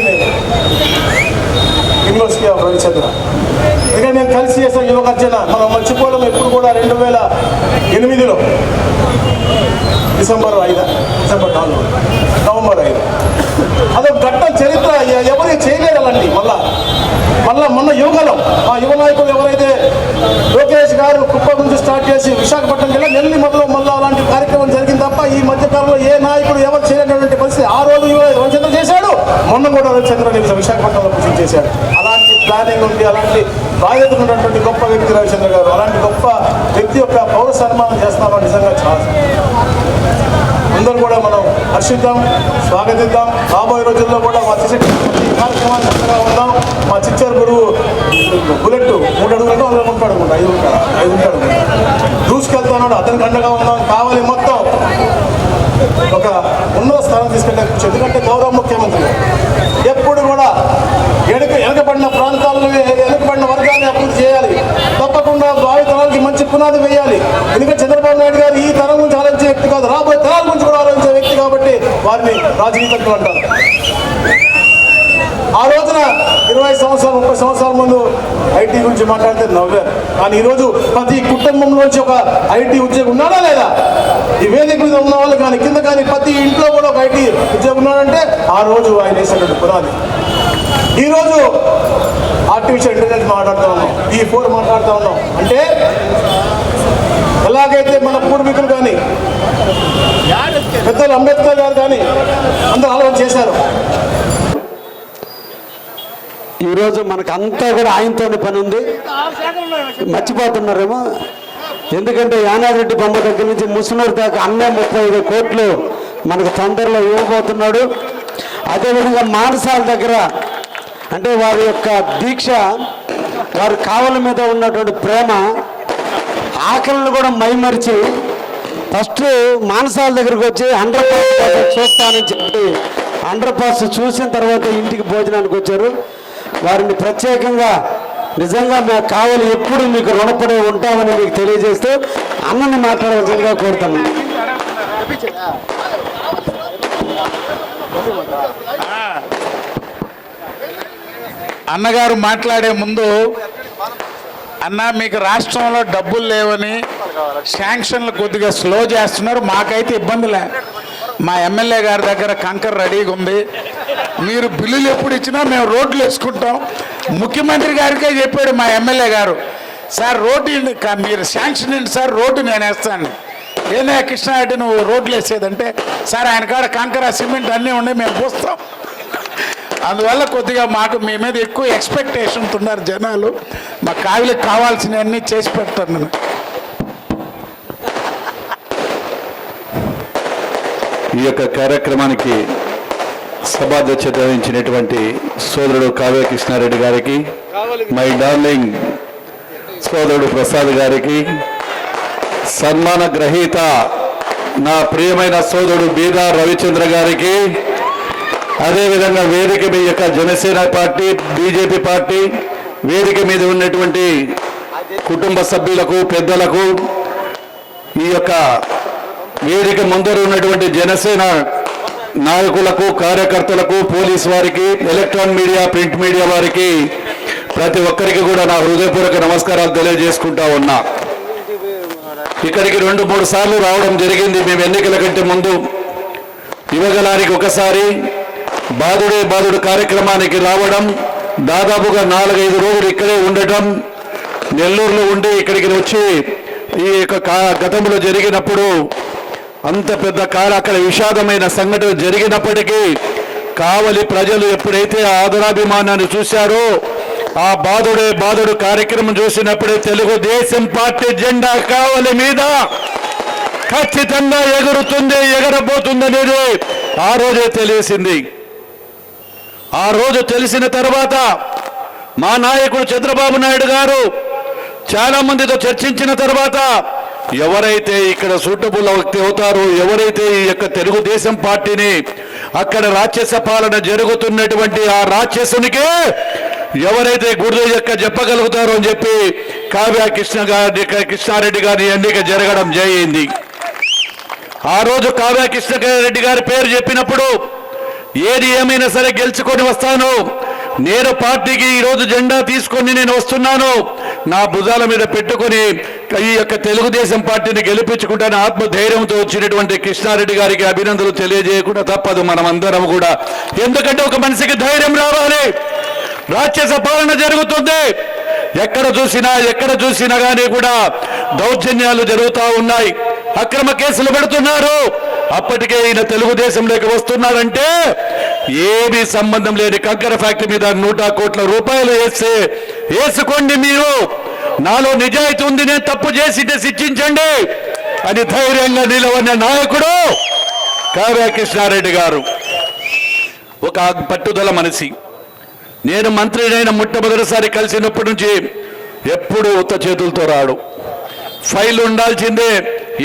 యూనివర్సిటీ ఆఫ్ రవిచంద్ర. ఎందుకంటే నేను కలిసి చేసిన యువగర్జన మనం మర్చిపోవడం ఎప్పుడు కూడా 2008లో డిసెంబర్ 4 నవంబర్ 5 అదొక ఘట్ట చరిత్ర. ఎవరు చేయలేరు అలాంటి. మళ్ళా మొన్న యువగలం ఆ యువ నాయకులు ఎవరైతే లోకేష్ గారు కుప్పం నుంచి స్టార్ట్ చేసి విశాఖపట్నం జిల్లా నెల్లి మొదలు మళ్ళీ అలాంటి కార్యక్రమం జరిగింది తప్ప ఈ మధ్యకాలంలో ఏ నాయకుడు ఎవరు చేయలేనటువంటి పరిస్థితి. ఆ రోజు రవిచంద్ర చేశాడు, మొన్న కూడా రవిచంద్ర విశాఖపట్నంలో కృషి చేశాడు. అలాంటి ప్లానింగ్ ఉంది, అలాంటి బాధ్యత ఉన్నటువంటి గొప్ప వ్యక్తి రవిచంద్ర గారు. అలాంటి గొప్ప వ్యక్తి యొక్క పౌర సన్మానం చేస్తున్నారో నిజంగా చాలా అందరూ కూడా మనం హర్షిద్దాం, స్వాగతిద్దాం. రాబోయే రోజుల్లో కూడా మా కార్యక్రమాన్ని చక్కగా ఉందాం. మా చిచ్చర్ గురువు బుల్లెట్ 3 అడుగులంటే 100 ఉంటాడు, 5 ఉంటాడు, దూసుకెళ్తున్నాడు. అతనికి అండగా ఉందాం. కావాలి మొత్తం ఒక ఉన్నత స్థానం తీసుకెళ్ళే, ఎందుకంటే గౌరవ ముఖ్యమంత్రి ఎప్పుడు కూడా వెనకబడిన ప్రాంతాలను, వెనకబడిన వర్గాన్ని అభివృద్ధి చేయాలి. తప్పకుండా భావి తరాలకి మంచి పునాది వేయాలి. ఎందుకంటే చంద్రబాబు నాయుడు గారు ఈ తరం గురించి ఆలోచించే వ్యక్తి కాదు, రాబోయే తరాల గురించి కూడా ఆలోచించే వ్యక్తి కాబట్టి వారిని రాజనీతిజ్ఞులు అంటారు. ఆ రోజున 20 సంవత్సరాలు 30 సంవత్సరాల ముందు ఐటీ గురించి మాట్లాడితే నవ్వారు. కానీ ఈరోజు ప్రతి కుటుంబంలోంచి ఒక ఐటీ ఉద్యోగం ఉన్నాడా లేదా? ఈ వేదిక మీద ఉన్న వాళ్ళు కానీ కింద కానీ ప్రతి ఇంట్లో కూడా ఒక ఐటీ ఉద్యోగం ఉన్నాడంటే ఆ రోజు ఆయన వేసినటువంటి పునాది. ఈరోజు ఆర్టిఫిషియల్ ఇంటెలిజెన్స్ మాట్లాడుతూ ఉన్నాం, E4 మాట్లాడుతూ ఉన్నాం. అంటే ఎలాగైతే మన పూర్వీకులు కానీ పెద్దలు అంబేద్కర్ గారు కానీ అందరూ ఆలోచన చేశారు. ఈరోజు మనకు అంతా కూడా ఆయనతోనే పని ఉంది. మర్చిపోతున్నారేమో, ఎందుకంటే యానారెడ్డి బొమ్మ దగ్గర నుంచి ముసునూరు దాకా అన్నే 35 కోట్లు మనకు తొందరలో ఇవ్వబోతున్నాడు. అదేవిధంగా మానసాల దగ్గర అంటే వారి యొక్క దీక్ష, వారి కావల మీద ఉన్నటువంటి ప్రేమ, ఆకలిని కూడా మైమరిచి ఫస్ట్ మానసాల దగ్గరకు వచ్చి 100% చూస్తానని చెప్పి 100% చూసిన తర్వాత ఇంటికి భోజనానికి వచ్చారు. వారిని ప్రత్యేకంగా నిజంగా మేము కావాలి ఎప్పుడు మీకు రుణపడి ఉంటామని మీకు తెలియజేస్తూ అన్నని మాట్లాడవలసిందిగా కోరుతాను. అన్నగారు మాట్లాడే ముందు, అన్న మీకు రాష్ట్రంలో డబ్బులు లేవని శాంక్షన్లు కొద్దిగా స్లో చేస్తున్నారు, మాకైతే ఇబ్బంది లే. మా ఎమ్మెల్యే గారి దగ్గర కంకర్ రెడీగా ఉంది. మీరు బిల్లులు ఎప్పుడు ఇచ్చినా మేము రోడ్లు వేసుకుంటాం. ముఖ్యమంత్రి గారికే చెప్పాడు మా ఎమ్మెల్యే గారు, సార్ రోడ్డు మీరు శాంక్షన్ ఏంటి సార్, రోడ్డు నేను వేస్తాను. ఏనా కృష్ణారెడ్డి నువ్వు రోడ్లు వేసేదంటే, సార్ ఆయన కాడ కంకర సిమెంట్ అన్నీ ఉన్నాయి, మేము పోస్తాం. అందువల్ల కొద్దిగా మాకు మీ మీద ఎక్కువ ఎక్స్పెక్టేషన్స్ ఉన్నారు జనాలు. మా కావిలికి కావాల్సినవన్నీ చేసి పెడతాను నేను. ఈ యొక్క కార్యక్రమానికి సభాధ్యక్షత వహించినటువంటి సోదరుడు కావ్య కృష్ణారెడ్డి గారికి, మై డార్లింగ్ సోదరుడు ప్రసాద్ గారికి, సన్మాన గ్రహీత నా ప్రియమైన సోదరుడు బీదా రవిచంద్ర గారికి, అదేవిధంగా వేదిక మీ యొక్క జనసేన పార్టీ, బీజేపీ పార్టీ వేదిక మీద ఉన్నటువంటి కుటుంబ సభ్యులకు, పెద్దలకు, ఈ యొక్క వేదిక ముందర ఉన్నటువంటి జనసేన నాయకులకు, కార్యకర్తలకు, పోలీస్ వారికి, ఎలక్ట్రానిక్ మీడియా, ప్రింట్ మీడియా వారికి, ప్రతి ఒక్కరికి కూడా నా హృదయపూర్వక నమస్కారాలు తెలియజేసుకుంటా ఉన్నా. ఇక్కడికి 2-3 సార్లు రావడం జరిగింది. మేము ఎన్నికల కంటే ముందు యువగలానికి ఒకసారి, బాదుడే బాదుడు కార్యక్రమానికి రావడం, దాదాపుగా 4-5 రోజులు ఇక్కడే ఉండటం, నెల్లూరులో ఉండి ఇక్కడికి వచ్చి ఈ యొక్క గతంలో జరిగినప్పుడు అంత పెద్ద అక్కడ విషాదమైన సంఘటన జరిగినప్పటికీ కావలి ప్రజలు ఎప్పుడైతే ఆదరాభిమానాన్ని చూశారో, ఆ బాదుడే బాదుడు కార్యక్రమం చూసినప్పుడే తెలుగుదేశం పార్టీ జెండా కావలి మీద ఖచ్చితంగా ఎగురుతుంది, ఎగరబోతుందనేది ఆ రోజే తెలిసింది. ఆ రోజు తెలిసిన తర్వాత మా నాయకుడు చంద్రబాబు నాయుడు గారు చాలా మందితో చర్చించిన తర్వాత ఎవరైతే ఇక్కడ సూటబుల్ వ్యక్తి అవుతారో, ఎవరైతే ఈ యొక్క తెలుగుదేశం పార్టీని అక్కడ రాక్షస పాలన జరుగుతున్నటువంటి ఆ రాక్షసునికి ఎవరైతే గుర్తు యొక్క చెప్పగలుగుతారో అని చెప్పి కావ్య కృష్ణారెడ్డి గారి ఎన్నిక జరగడం జరిగింది. ఆ రోజు కావ్య కృష్ణారెడ్డి గారి పేరు చెప్పినప్పుడు ఏది ఏమైనా సరే గెలుచుకొని వస్తాను, నేను పార్టీకి ఈరోజు జెండా తీసుకొని నేను వస్తున్నాను, నా భుజాల మీద పెట్టుకొని ఈ యొక్క తెలుగుదేశం పార్టీని గెలిపించుకుంటాను ఆత్మధైర్యంతో వచ్చినటువంటి కృష్ణారెడ్డి గారికి అభినందనలు తెలియజేయకుండా తప్పదు మనమందరం కూడా. ఎందుకంటే ఒక మనిషికి ధైర్యం రావాలి. రాక్షస పాలన జరుగుతుంది, ఎక్కడ చూసినా కానీ కూడా దౌర్జన్యాలు జరుగుతూ ఉన్నాయి, అక్రమ కేసులు పెడుతున్నారు. అప్పటికే ఈయన తెలుగుదేశంలోకి వస్తున్నారంటే ఏమీ సంబంధం లేని కంకర ఫ్యాక్టరీ మీద 100 కోట్ల రూపాయలు వేసుకోండి, మీరు నాలో నిజాయితీ ఉంది, నేను తప్పు చేసి శిక్షించండి అని ధైర్యంగా నిలవన్న నాయకుడు కావ్య కృష్ణారెడ్డి గారు ఒక పట్టుదల మనిషి. నేను మంత్రినైన మొట్టమొదటిసారి కలిసినప్పటి నుంచి ఎప్పుడు ఉత్త చేతులతో రాడు. ఫైల్ ఉండాల్సిందే,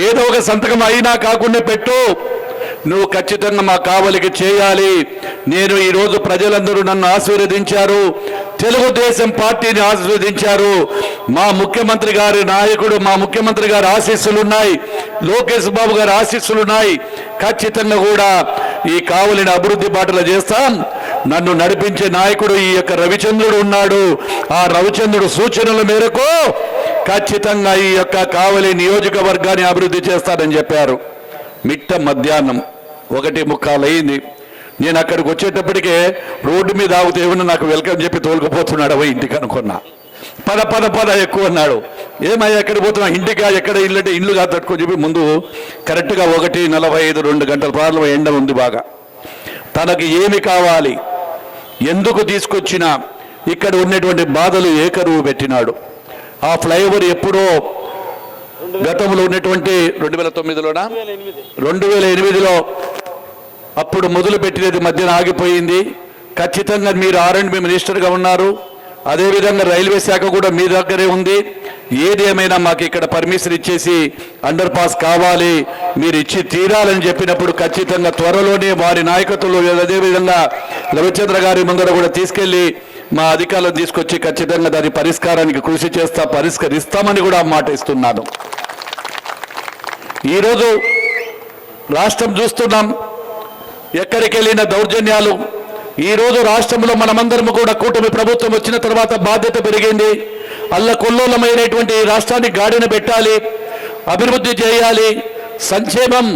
ఏదో ఒక సంతకం అయినా కాకుండా పెట్టు, నువ్వు ఖచ్చితంగా మా కావలికి చేయాలి. నేను ఈరోజు ప్రజలందరూ నన్ను ఆశీర్వదించారు, తెలుగుదేశం పార్టీని ఆశీర్వదించారు. మా ముఖ్యమంత్రి గారి నాయకుడు, మా ముఖ్యమంత్రి గారి ఆశీస్సులున్నాయి, లోకేష్ బాబు గారి ఆశీస్సులున్నాయి. ఖచ్చితంగా కూడా ఈ కావలిని అభివృద్ధి బాటలో చేస్తాం. నన్ను నడిపించే నాయకుడు ఈ యొక్క రవిచంద్రుడు ఉన్నాడు. ఆ రవిచంద్రుడు సూచనల మేరకు ఖచ్చితంగా ఈ యొక్క కావలి నియోజకవర్గాన్ని అభివృద్ధి చేస్తానని చెప్పారు. మిట్ట మధ్యాహ్నం 1:45 అయింది. నేను అక్కడికి వచ్చేటప్పటికే రోడ్డు మీద ఆగితే ఏమన్నా నాకు వెల్కమ్ చెప్పి తోలుకుపోతున్నాడు అవి ఇంటికి అనుకున్నా. పద పద పద ఎక్కువ అన్నాడు. ఏమయ్యా ఎక్కడ పోతున్నా? ఇంటికి. ఎక్కడ ఇల్లు అంటే ఇల్లు కాదు తట్టుకొని చెప్పి ముందు కరెక్ట్గా 1:45 2 గంటల పార్లు ఎండ ఉంది బాగా. తనకి ఏమి కావాలి, ఎందుకు తీసుకొచ్చినా ఇక్కడ ఉన్నటువంటి బాధలు ఏకరువు పెట్టినాడు. ఆ ఫ్లైఓవర్ ఎప్పుడో గతంలో ఉన్నటువంటి 2009లోనా 2008లో అప్పుడు మొదలు పెట్టినది మధ్యన ఆగిపోయింది. ఖచ్చితంగా మీరు R&B మినిస్టర్గా ఉన్నారు, అదేవిధంగా రైల్వే శాఖ కూడా మీ దగ్గరే ఉంది. ఏది ఏమైనా మాకు ఇక్కడ పర్మిషన్ ఇచ్చేసి అండర్ పాస్ కావాలి, మీరు ఇచ్చి తీరాలని చెప్పినప్పుడు ఖచ్చితంగా త్వరలోనే వారి నాయకత్వంలో అదేవిధంగా రవిచంద్ర గారి ముందర కూడా తీసుకెళ్లి మా అధికారులను తీసుకొచ్చి ఖచ్చితంగా దాని పరిష్కారానికి కృషి పరిష్కరిస్తామని కూడా మాట ఇస్తున్నాను. ఈరోజు రాష్ట్రం చూస్తున్నాం, ఎక్కడికి వెళ్ళిన దౌర్జన్యాలు. ఈరోజు రాష్ట్రంలో మనమందరం కూడా కూటమి ప్రభుత్వం వచ్చిన తర్వాత బాధ్యత పెరిగింది. అల్లకొల్లోలమైనటువంటి ఈ రాష్ట్రాన్ని గాడిన పెట్టాలి, అభివృద్ధి చేయాలి. సంక్షేమం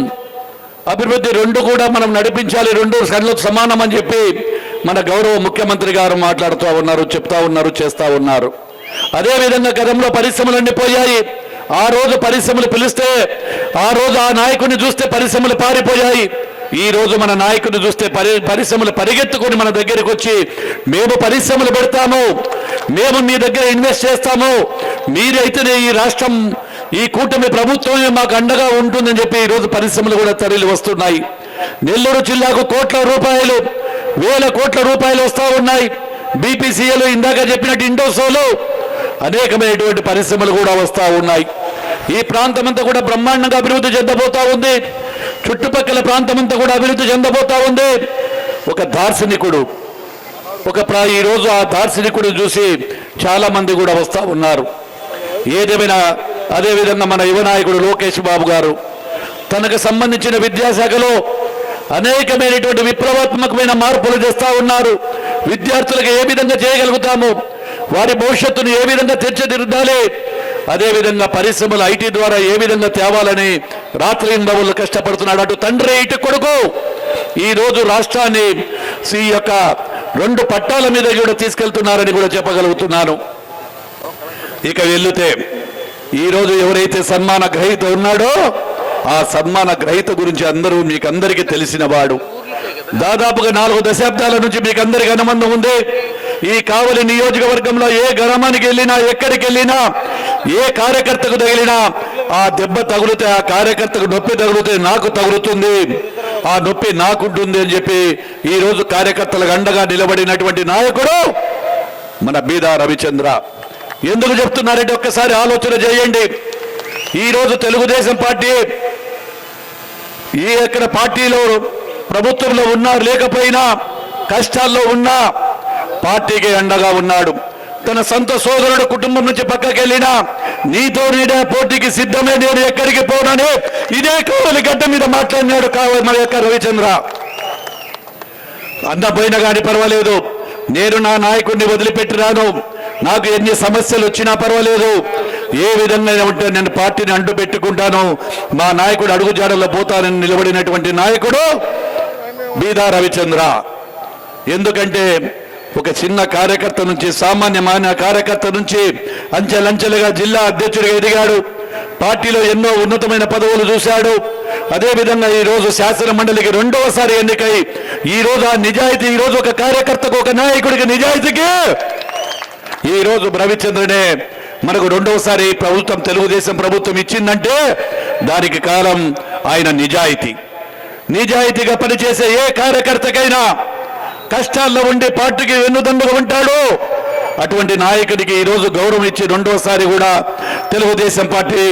అభివృద్ధి రెండు కూడా మనం నడిపించాలి, రెండు కళ్ళకు సమానం అని చెప్పి మన గౌరవ ముఖ్యమంత్రి గారు మాట్లాడుతూ ఉన్నారు, చెప్తా ఉన్నారు, చేస్తూ ఉన్నారు. అదేవిధంగా గతంలో పరిశ్రమలన్నీ పోయాయి. ఆ రోజు పరిశ్రమలు పిలిస్తే ఆ రోజు ఆ నాయకుడిని చూస్తే పరిశ్రమలు పారిపోయాయి. ఈ రోజు మన నాయకుడిని చూస్తే పరిశ్రమలు పరిగెత్తుకొని మన దగ్గరికి వచ్చి మేము పరిశ్రమలు పెడతాము, మేము మీ దగ్గర ఇన్వెస్ట్ చేస్తాము, మీరైతేనే ఈ రాష్ట్రం ఈ కూటమి ప్రభుత్వమే మాకు అండగా ఉంటుందని చెప్పి ఈరోజు పరిశ్రమలు కూడా తరలి వస్తున్నాయి. నెల్లూరు జిల్లాకు వేల కోట్ల రూపాయలు వస్తూ ఉన్నాయి. బీపీసీఎలు ఇందాక చెప్పినట్టు ఇండోసోలు అనేకమైనటువంటి పరిశ్రమలు కూడా వస్తూ ఉన్నాయి. ఈ ప్రాంతం అంతా కూడా బ్రహ్మాండంగా అభివృద్ధి చెందబోతా ఉంది. చుట్టుపక్కల ప్రాంతం అంతా కూడా అభివృద్ధి చెందబోతా ఉంది. ఒక దార్శనికుడు ఈరోజు ఆ దార్శనికుడు చూసి చాలా మంది కూడా వస్తూ ఉన్నారు. ఏదేమైనా అదేవిధంగా మన యువ నాయకుడు లోకేష్ బాబు గారు తనకు సంబంధించిన విద్యాశాఖలో అనేకమైనటువంటి విప్లవాత్మకమైన మార్పులు చేస్తూ ఉన్నారు. విద్యార్థులకు ఏ విధంగా చేయగలుగుతాము, వారి భవిష్యత్తును ఏ విధంగా తీర్చిదిద్దాలి, అదేవిధంగా పరిశ్రమలు ఐటీ ద్వారా ఏ విధంగా తేవాలని రాత్రింబవులు కష్టపడుతున్నాడు. అటు తండ్రి ఇటు కొడుకు ఈరోజు రాష్ట్రాన్ని ఈ యొక్క 2 పట్టాల మీద కూడా తీసుకెళ్తున్నారని కూడా చెప్పగలుగుతున్నాను. ఇక వెళ్తే ఈరోజు ఎవరైతే సన్మాన గ్రహీత ఉన్నాడో ఆ సన్మాన గ్రహీత గురించి మీకందరికీ తెలిసిన వాడు. దాదాపుగా 4 దశాబ్దాల నుంచి మీకందరికీ అనుబంధం ఉంది. ఈ కావలి నియోజకవర్గంలో ఏ గ్రామానికి వెళ్ళినా, ఎక్కడికి వెళ్ళినా, ఏ కార్యకర్తకు తగిలినా ఆ దెబ్బ తగులుతే, ఆ కార్యకర్తకు నొప్పి తగులుతే నాకు తగులుతుంది, ఆ నొప్పి నాకుంటుంది అని చెప్పి ఈరోజు కార్యకర్తలకు అండగా నిలబడినటువంటి నాయకుడు మన బీదా రవిచంద్ర. ఎందుకు చెప్తున్నారంటే ఒక్కసారి ఆలోచన చేయండి. ఈరోజు తెలుగుదేశం పార్టీ ఎక్కడ పార్టీలో ప్రభుత్వంలో ఉన్నా లేకపోయినా కష్టాల్లో ఉన్నా పార్టీకి అండగా ఉన్నాడు. తన సొంత సోదరుడు కుటుంబం నుంచి పక్కకి వెళ్ళినా నీతో నీడే పోటీకి సిద్ధమే, నేను ఎక్కడికి పోనని ఇదే కావలి గడ్డ మీద మాట్లాడినాడు మన యొక్క రవిచంద్ర. అన్న పోయినా కానీ పర్వాలేదు, నేను నా నాయకుడిని వదిలిపెట్టినాను, నాకు ఎన్ని సమస్యలు వచ్చినా పర్వాలేదు, ఏ విధంగా ఉంటే నేను పార్టీని అంటు పెట్టుకుంటాను, మా నాయకుడు అడుగుజాడల్లో పోతానని నిలబడినటువంటి నాయకుడు బీదా రవిచంద్ర. ఎందుకంటే ఒక చిన్న కార్యకర్త నుంచి, సామాన్యమైన కార్యకర్త నుంచి అంచెలంచెలుగా జిల్లా అధ్యక్షుడిగా ఎదిగాడు. పార్టీలో ఎన్నో ఉన్నతమైన పదవులు చూశాడు. అదేవిధంగా ఈరోజు శాసన మండలికి 2వసారి ఎన్నికై ఈరోజు ఆ నిజాయితీ, ఈరోజు ఒక కార్యకర్తకు, ఒక నాయకుడికి నిజాయితీకి ఈరోజు రవిచంద్రనే మనకు 2వసారి ప్రభుత్వం, తెలుగుదేశం ప్రభుత్వం ఇచ్చిందంటే దానికి కారణం ఆయన నిజాయితీ. నిజాయితీగా పనిచేసే ఏ కార్యకర్తకైనా కష్టాల్లో ఉండి పార్టీకి వెన్నుదన్నుగా ఉంటాడు. అటువంటి నాయకుడికి ఈరోజు గౌరవం ఇచ్చి రెండోసారి కూడా తెలుగుదేశం పార్టీ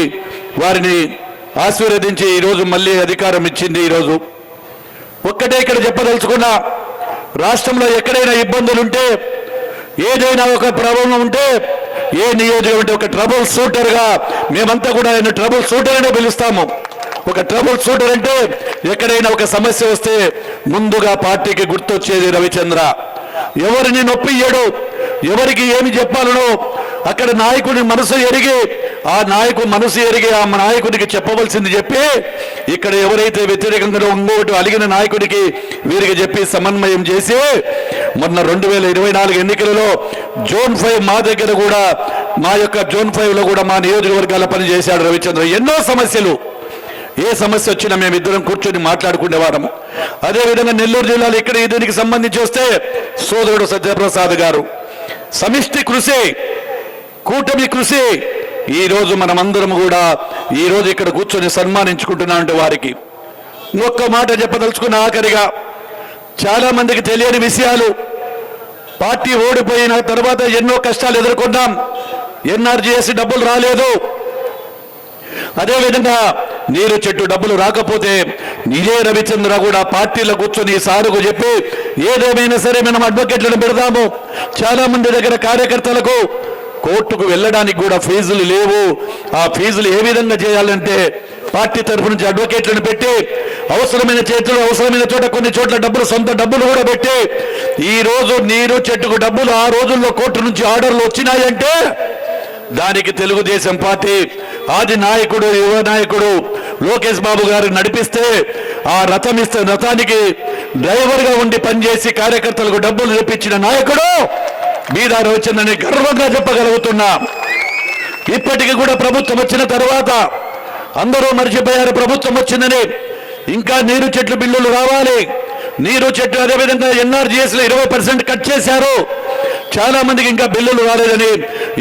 వారిని ఆశీర్వదించి ఈరోజు మళ్ళీ అధికారం ఇచ్చింది. ఈరోజు ఒక్కటే ఇక్కడ చెప్పదలుచుకున్నా, రాష్ట్రంలో ఎక్కడైనా ఇబ్బందులుంటే, ఏదైనా ఒక ప్రాబ్లం ఉంటే, ఏ నియోజకవర్గం ఒక ట్రబుల్ షూటర్గా మేమంతా కూడా ఆయన ట్రబుల్ షూటర్ అనే పిలుస్తాము. ఒక ట్రబుల్ షూటర్ అంటే ఎక్కడైనా ఒక సమస్య వస్తే ముందుగా పార్టీకి గుర్తొచ్చేది రవిచంద్ర. ఎవరిని నొప్పియ్యడు, ఎవరికి ఏమి చెప్పాలనో అక్కడ నాయకుడి మనసు ఎరిగి ఆ నాయకుడికి చెప్పవలసింది చెప్పి, ఇక్కడ ఎవరైతే వ్యతిరేకంగా ఇంకొకటి అలిగిన నాయకుడికి వీరికి చెప్పి సమన్వయం చేసి మొన్న 2024 ఎన్నికలలో జోన్ 5 మా దగ్గర కూడా, మా యొక్క జోన్ 5లో కూడా మా నియోజకవర్గాల పనిచేశాడు రవిచంద్ర. ఎన్నో సమస్యలు, ఏ సమస్య వచ్చినా మేమిద్దరం కూర్చొని మాట్లాడుకునేవారము. అదేవిధంగా నెల్లూరు జిల్లాలో ఇక్కడ దీనికి సంబంధించి వస్తే సోదరుడు సత్యప్రసాద్ గారు సమిష్టి కృషి, కూటమి కృషి, ఈరోజు మనమందరం కూడా ఈరోజు ఇక్కడ కూర్చొని సన్మానించుకుంటున్నామంటే వారికి ఒక్క మాట చెప్పదలుచుకున్న ఆఖరిగా, చాలా మందికి తెలియని విషయాలు. పార్టీ ఓడిపోయిన తర్వాత ఎన్నో కష్టాలు ఎదుర్కొన్నాం. ఎన్ఆర్జీఎస్ డబ్బులు రాలేదు, అదేవిధంగా నీరు చెట్టు డబ్బులు రాకపోతే నిజే రవిచంద్ర కూడా పార్టీలో కూర్చొని సారుకు చెప్పి ఏదేమైనా సరే మనం అడ్వకేట్లను పెడదాము. చాలా మంది దగ్గర కార్యకర్తలకు కోర్టుకు వెళ్ళడానికి కూడా ఫీజులు లేవు. ఆ ఫీజులు ఏ విధంగా చేయాలంటే పార్టీ తరఫు నుంచి అడ్వకేట్లను పెట్టి అవసరమైన చోట కొన్ని చోట్ల డబ్బులు, సొంత డబ్బులు కూడా పెట్టి ఈ రోజు నీరు చెట్టుకు డబ్బులు ఆ రోజుల్లో కోర్టు నుంచి ఆర్డర్లు వచ్చినాయంటే దానికి తెలుగుదేశం పార్టీ ఆది నాయకుడు, యువ నాయకుడు లోకేష్ బాబు గారు నడిపిస్తే ఆ రథానికి డ్రైవర్గా ఉండి పనిచేసి కార్యకర్తలకు డబ్బులు తెప్పించిన నాయకుడు బీదా రవిచంద్రని గర్వంగా చెప్పగలుగుతున్నా. ఇప్పటికీ కూడా ప్రభుత్వం వచ్చిన తర్వాత అందరూ మర్చిపోయారు ప్రభుత్వం వచ్చిందని. ఇంకా నీరు చెట్లు బిల్లులు రావాలి. నీరు చెట్టు అదేవిధంగా ఎన్ఆర్జీఎస్ లో 20% కట్ చేశారు. చాలా మందికి ఇంకా బిల్లులు రాలేదని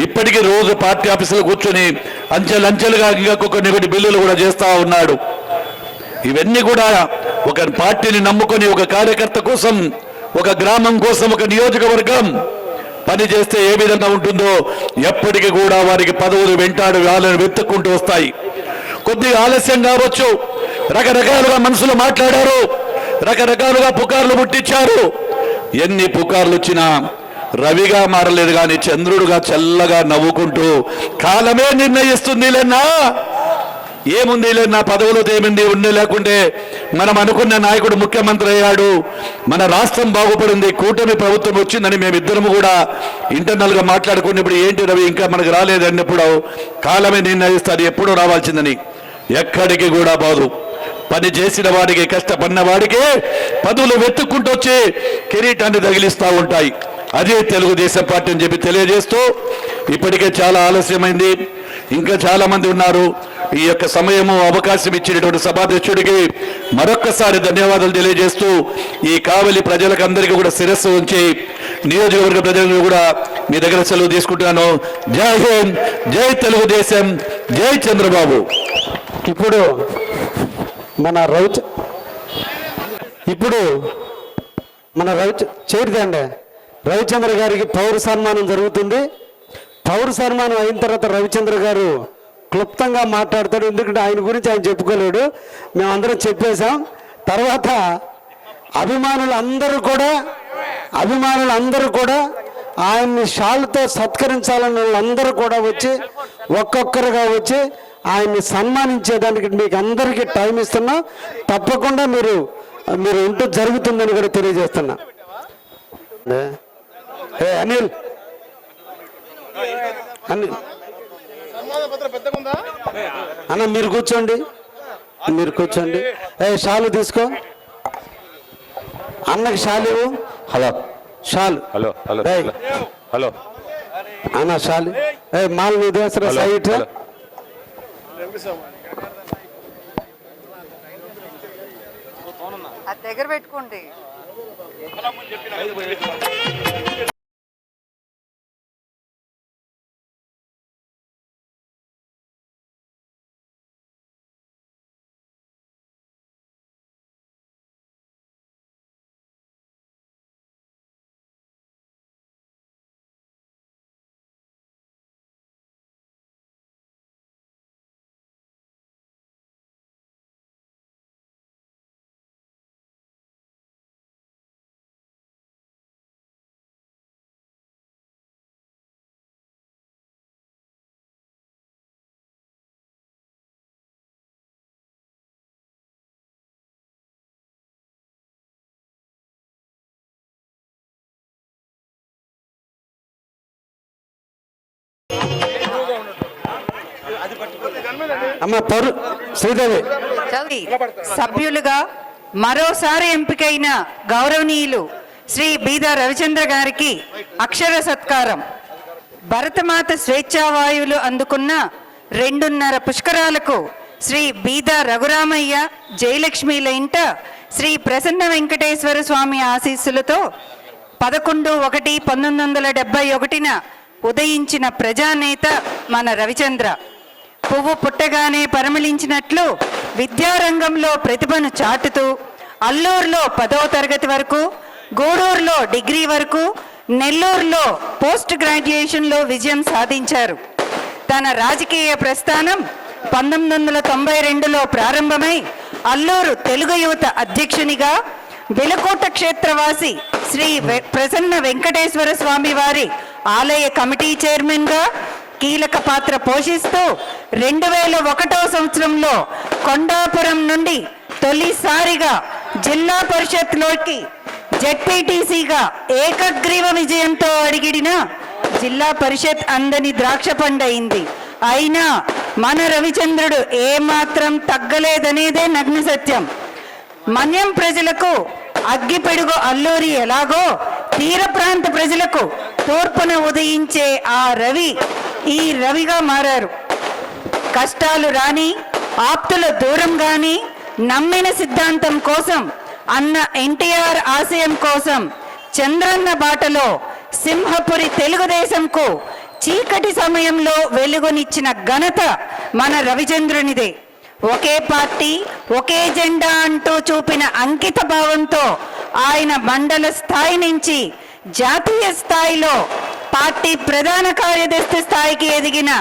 ఇప్పటికీ రోజు పార్టీ ఆఫీసులో కూర్చొని అంచెలుగా ఇంకా కొన్ని బిల్లులు కూడా చేస్తా ఉన్నాడు. ఇవన్నీ కూడా ఒక పార్టీని నమ్ముకొని ఒక కార్యకర్త కోసం, ఒక గ్రామం కోసం, ఒక నియోజకవర్గం పని చేస్తే ఏ విధంగా ఉంటుందో ఎప్పటికీ కూడా వారికి పదవులు వెంటాడు వాళ్ళని వెతుక్కుంటూ వస్తాయి. కొద్దిగా ఆలస్యం కావచ్చు, రకరకాలుగా మనసులో మాట్లాడారు, రకరకాలుగా పుకార్లు పుట్టించారు. ఎన్ని పుకార్లు వచ్చినా రవిగా మారలేదు కానీ చంద్రుడుగా చల్లగా నవ్వుకుంటూ కాలమే నిర్ణయిస్తుంది లేనా, ఏముంది లేనా, పదవులతో ఏముంది, ఉండే లేకుంటే మనం అనుకున్న నాయకుడు ముఖ్యమంత్రి అయ్యాడు, మన రాష్ట్రం బాగుపడింది, కూటమి ప్రభుత్వం వచ్చిందని మేమిద్దరము కూడా ఇంటర్నల్గా మాట్లాడుకున్నప్పుడు ఏంటి రవి ఇంకా మనకు రాలేదన్నప్పుడు కాలమే నిర్ణయిస్తారు ఎప్పుడూ రావాల్సిందని. ఎక్కడికి కూడా బాదు. పని చేసిన వాడికి, కష్టపడిన వాడికి పదవులు వెతుక్కుంటూ వచ్చి కిరీటాన్ని తగిలిస్తూ ఉంటాయి. అదే తెలుగుదేశం పార్టీ అని చెప్పి తెలియజేస్తూ, ఇప్పటికే చాలా ఆలస్యమైంది, ఇంకా చాలా మంది ఉన్నారు. ఈ యొక్క సమయము అవకాశం ఇచ్చినటువంటి సభాధ్యక్షుడికి మరొక్కసారి ధన్యవాదాలు తెలియజేస్తూ ఈ కావలి ప్రజలకు అందరికీ కూడా శిరస్సు ఉంచి నియోజకవర్గ ప్రజలను కూడా మీ దగ్గర సెలవు తీసుకుంటున్నాను. జై హింద్, జై తెలుగుదేశం, జై చంద్రబాబు. ఇప్పుడు మన చేరిదండి రవిచంద్ర గారికి పౌర సన్మానం జరుగుతుంది. పౌర సన్మానం అయిన తర్వాత రవిచంద్ర గారు క్లుప్తంగా మాట్లాడతాడు. ఎందుకంటే ఆయన గురించి ఆయన చెప్పుకోలేడు, మేమందరం చెప్పేశాం. తర్వాత అభిమానులందరూ కూడా ఆయన్ని షాల్తో సత్కరించాలని వాళ్ళందరూ కూడా వచ్చి ఒక్కొక్కరుగా వచ్చి ఆయన్ని సన్మానించేదానికి మీకు అందరికీ టైం ఇస్తున్నాం. తప్పకుండా మీరు ఉంటూ జరుగుతుందని కూడా తెలియజేస్తున్నా. అనిల్ అన్న మీరు కూర్చోండి. షాలు తీసుకో, అన్నకి షాలు ఇవ్వు. షాలు అన్న షాలు మాల్ నీ దోసరా సైట్ దగ్గర పెట్టుకోండి. అమ్మ శ్రీదేవి సభ్యులుగా మరోసారి ఎంపికైన గౌరవనీయులు శ్రీ బీదా రవిచంద్ర గారికి అక్షర సత్కారం. భరతమాత స్వేచ్ఛావాయువులు అందుకున్న 2.5 పుష్కరాలకు శ్రీ బీదా రఘురామయ్య జయలక్ష్మిల ఇంట శ్రీ ప్రసన్న వెంకటేశ్వర స్వామి ఆశీస్సులతో 11/1/1971 ఉదయించిన ప్రజానేత మన రవిచంద్ర. పువ్వు పుట్టగానే పరిమళించినట్లు విద్యారంగంలో ప్రతిభను చాటుతూ అల్లూరులో 10వ తరగతి వరకు, గూడూరులో డిగ్రీ వరకు, నెల్లూరులో పోస్ట్ గ్రాడ్యుయేషన్లో విజయం సాధించారు. తన రాజకీయ ప్రస్థానం 1992లో ప్రారంభమై అల్లూరు తెలుగు యువత అధ్యక్షునిగా, బిలకోట క్షేత్రవాసి శ్రీ ప్రసన్న వెంకటేశ్వర స్వామి వారి ఆలయ కమిటీ చైర్మన్గా కీలక పాత్ర పోషిస్తూ 2001వ సంవత్సరంలో కొండాపురం నుండి తొలిసారిగా జిల్లా పరిషత్లోకి జెడ్పీటీసీగా ఏకగ్రీవ విజయంతో అడిగిడిన జిల్లా పరిషత్ అందని ద్రాక్ష పండయింది. అయినా మన రవిచంద్రుడు ఏమాత్రం తగ్గలేదనేదే నగ్న సత్యం. మన్యం ప్రజలకు అగ్గిపెడుగు అల్లూరి ఎలాగో తీర ప్రాంత ప్రజలకు తూర్పున ఉదయించే ఆ రవి ఈ రవిగా మారారు. కష్టాలు రాని, ఆప్తుల దూరం గాని, నమ్మిన సిద్ధాంతం కోసం, అన్న ఎన్టీఆర్ ఆశయం కోసం చంద్రన్న బాటలో సింహపురి తెలుగుదేశంకు చీకటి సమయంలో వెలుగునిచ్చిన ఘనత మన రవిచంద్రునిదే. ఒకే పార్టీ ఒకే జెండా అంటూ చూపిన అంకిత భావంతో ఆయన మండల స్థాయి నుంచి జాతీయ స్థాయిలో పార్టీ ప్రధాన కార్యదర్శి స్థాయికి ఎదిగిన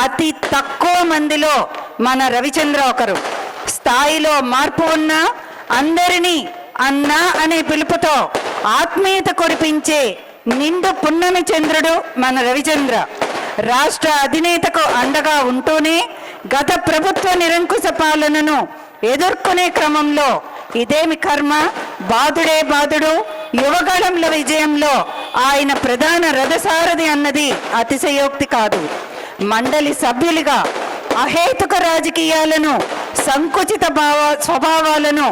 అతి తక్కువ మందిలో మన రవిచంద్ర ఒకరు. స్థాయిలో మార్పు ఉన్నా అందరినీ అన్నా అనే పిలుపుతో ఆత్మీయత కురిపించే నిండు పున్నమి చంద్రుడు మన రవిచంద్ర. రాష్ట్ర అధినేతకు అండగా ఉంటూనే గత ప్రభుత్వ నిరంకుశ పాలనను ఎదుర్కొనే క్రమంలో ఇదేమి కర్మ, బాధుడే బాధుడు, యువగళంల విజయంలో ఆయన ప్రధాన రథసారథి అన్నది అతిశయోక్తి కాదు. మండలి సభ్యులుగా అహేతుక రాజకీయాలను, సంకుచిత స్వభావాలను,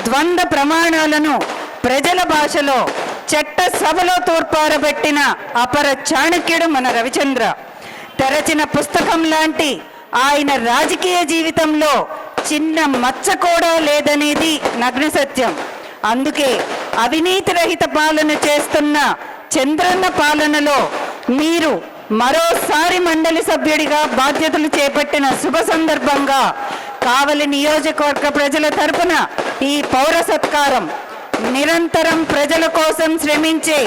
ద్వంద్వ ప్రమాణాలను ప్రజల భాషలో చట్ట సభలో తూర్పారబెట్టిన అపర చాణక్యుడు మన రవిచంద్ర. తెరచిన పుస్తకం లాంటి ఆయన రాజకీయ జీవితంలో చిన్న మచ్చ కూడా లేదనేది నగ్న సత్యం. అందుకే అవినీతి రహిత పాలన చేస్తున్న చంద్రన్న పాలనలో మీరు మరోసారి మండలి సభ్యుడిగా బాధ్యతలు చేపట్టిన శుభ సందర్భంగా కావలి నియోజకవర్గ ప్రజల తరపున ఈ పౌర సత్కారం. నిరంతరం ప్రజల కోసం శ్రమించే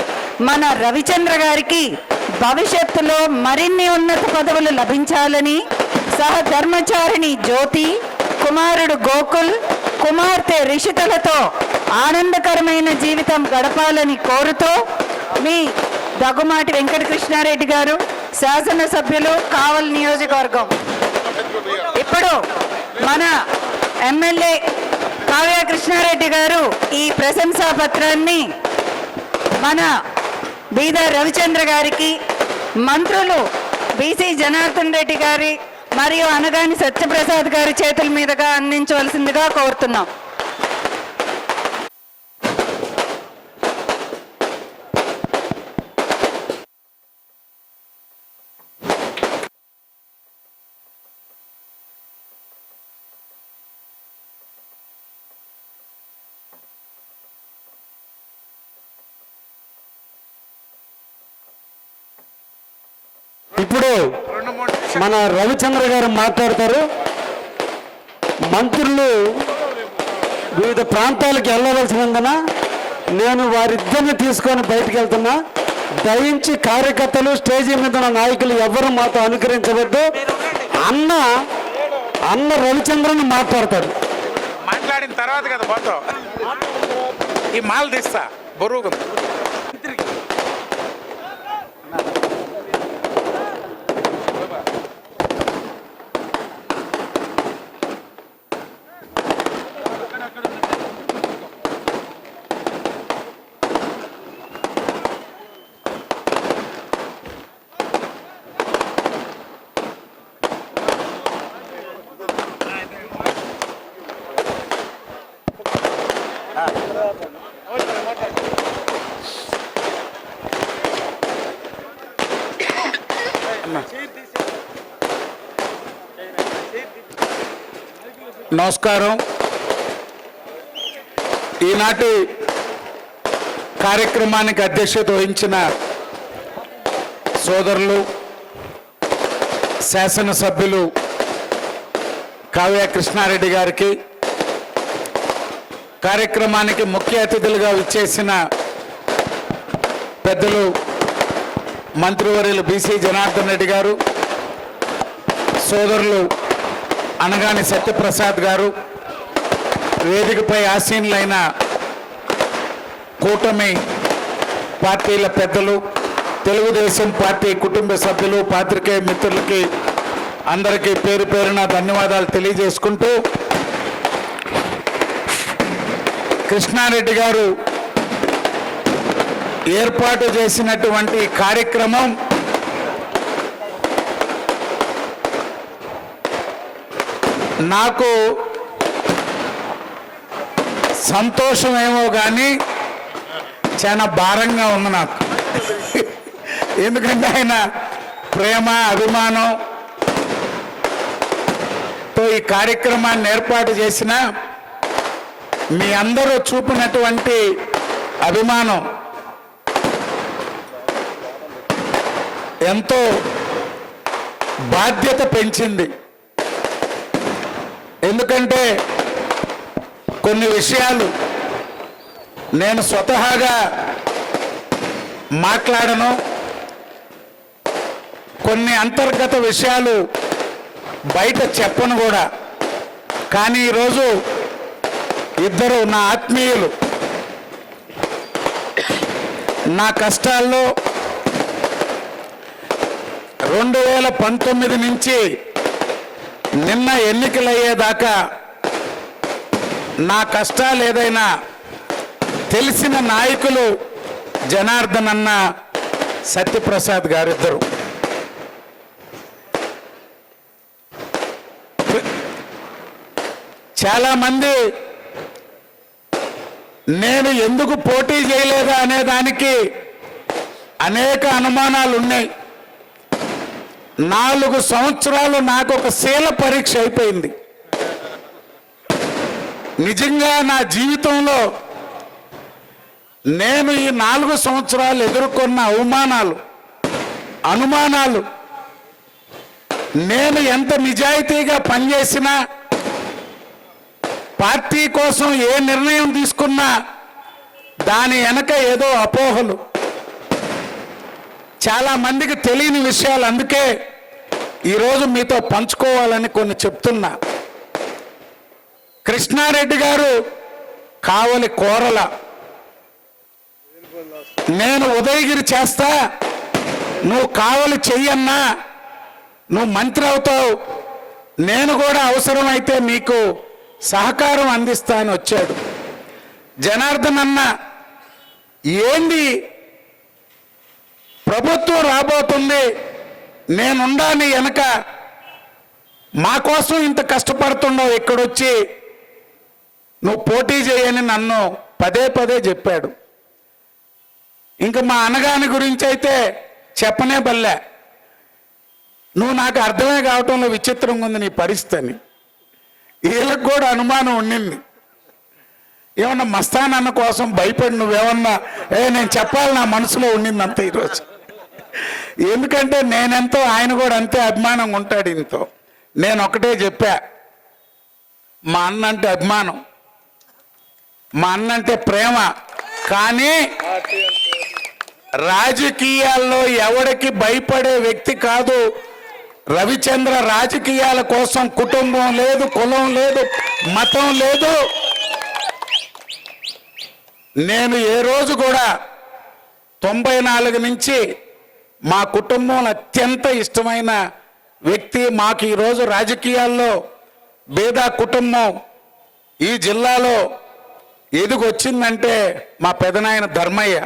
మన రవిచంద్ర గారికి భవిష్యత్తులో మరిన్ని ఉన్నత పదవులు లభించాలని, సహధర్మచారిణి జ్యోతి, కుమారుడు గోకుల్, కుమార్తె రిషితలతో ఆనందకరమైన జీవితం గడపాలని కోరుతూ మీ దగ్గుమాటి వెంకటకృష్ణారెడ్డి గారు, శాసనసభ్యులు, కావలి నియోజకవర్గం. ఇప్పుడు మన ఎమ్మెల్యే కావ్య కృష్ణారెడ్డి గారు ఈ ప్రశంసా పత్రాన్ని మన బీదా రవిచంద్ర గారికి, మంత్రులు బీసీ జనార్దన్ రెడ్డి గారి మరియు అనగాని సత్యప్రసాద్ గారి చేతుల మీదుగా అందించవలసిందిగా కోరుతున్నాం. ఇప్పుడు మన రవిచంద్ర గారు మాట్లాడతారు. మంత్రులు వివిధ ప్రాంతాలకు వెళ్ళవలసినందున నేను వారిద్దరిని తీసుకొని బయటికి వెళ్తున్నా. దయించి కార్యకర్తలు, స్టేజీ మీద ఉన్న నాయకులు ఎవరు మాతో అనుకరించవద్దు. అన్న రవిచంద్రన్ మాట్లాడతాడు. మాట్లాడిన తర్వాత కదా పోతావు. ఈ మాల తీస్తా బరువుగా. నమస్కారం. ఈనాటి కార్యక్రమానికి అధ్యక్షత వహించిన సోదరులు శాసనసభ్యులు కావ్య కృష్ణారెడ్డి గారికి, కార్యక్రమానికి ముఖ్య అతిథులుగా విచ్చేసిన పెద్దలు మంత్రివర్యులు బీసీ జనార్దన్ రెడ్డి గారు, సోదరులు అనగాని సత్యప్రసాద్ గారు, వేదికపై ఆసీనులైన కూటమి పార్టీల పెద్దలు, తెలుగుదేశం పార్టీ కుటుంబ సభ్యులు, పాత్రికేయ మిత్రులకి అందరికీ పేరు పేరున ధన్యవాదాలు తెలియజేసుకుంటూ, కృష్ణారెడ్డి గారు ఏర్పాటు చేసినటువంటి కార్యక్రమం నాకు సంతోషమేమో కానీ చాలా భారంగా ఉంది నాకు. ఎందుకంటే ఆయన ప్రేమ అభిమానంతో ఈ కార్యక్రమాన్ని ఏర్పాటు చేసిన మీ అందరూ చూపినటువంటి అభిమానం ఎంతో బాధ్యత పెంచింది. ఎందుకంటే కొన్ని విషయాలు నేను స్వతహాగా మాట్లాడను, కొన్ని అంతర్గత విషయాలు బయట చెప్పను కూడా. కానీ ఈరోజు ఇద్దరు నా ఆత్మీయులు నా కష్టాల్లో 2019 నుంచి నిన్న ఎన్నికలయ్యేదాకా నా కష్టాలు ఏదైనా తెలిసిన నాయకులు జనార్దన్ అన్న, సత్యప్రసాద్ గారిద్దరు. చాలామంది నేను ఎందుకు పోటీ చేయలేదా అనే దానికి అనేక అనుమానాలు ఉన్నాయి. 4 సంవత్సరాలు నాకు ఒక శీల పరీక్ష అయిపోయింది. నిజంగా నా జీవితంలో నేను ఈ 4 సంవత్సరాలు ఎదుర్కొన్న అవమానాలు, అనుమానాలు, నేను ఎంత నిజాయితీగా పనిచేసినా, పార్టీ కోసం ఏ నిర్ణయం తీసుకున్నా దాని వెనక ఏదో అపోహలు, చాలా మందికి తెలియని విషయాలు. అందుకే ఈరోజు మీతో పంచుకోవాలని కొన్ని చెప్తున్నా. కృష్ణారెడ్డి గారు కావలి కోరల, నేను ఉదయగిరి చేస్తా, నువ్వు కావలి చెయ్యన్నా, నువ్వు మంత్రి అవుతావు, నేను కూడా అవసరమైతే మీకు సహకారం అందిస్తా అని వచ్చాడు. జనార్దన్ అన్న, ఏంది ప్రభుత్వం రాబోతుంది, నేనుండా నీ వెనక, మా కోసం ఇంత కష్టపడుతున్నావు, ఇక్కడొచ్చి నువ్వు పోటీ చేయని నన్ను పదే పదే చెప్పాడు. ఇంకా మా అన్నగాని గురించి అయితే చెప్పనే బల్లే. నువ్వు నాకు అర్థమే కావటంలో విచిత్రంగా ఉంది నీ పరిస్థితి. వీళ్ళకి కూడా అనుమానం ఉండింది, ఏమన్నా మస్తాన్ అన్న కోసం భయపడి నువ్వేమన్నా నేను చెప్పాలి, నా మనసులో ఉండింది అంతే ఈరోజు. ఎందుకంటే నేనెంతో ఆయన కూడా అంతే అభిమానంగా ఉంటాడు ఇంతో. నేను ఒకటే చెప్పా, మా అన్న అంటే అభిమానం, మా అన్న అంటే ప్రేమ. కానీ రాజకీయాల్లో ఎవడికి భయపడే వ్యక్తి కాదు రవిచంద్ర. రాజకీయాల కోసం కుటుంబం లేదు, కులం లేదు, మతం లేదు. నేను ఏ రోజు కూడా 94 నుంచి మా కుటుంబంలో అత్యంత ఇష్టమైన వ్యక్తి. మాకు ఈరోజు రాజకీయాల్లో బేదా కుటుంబం ఈ జిల్లాలో ఎదుగొచ్చిందంటే మా పెదనాయన ధర్మయ్య.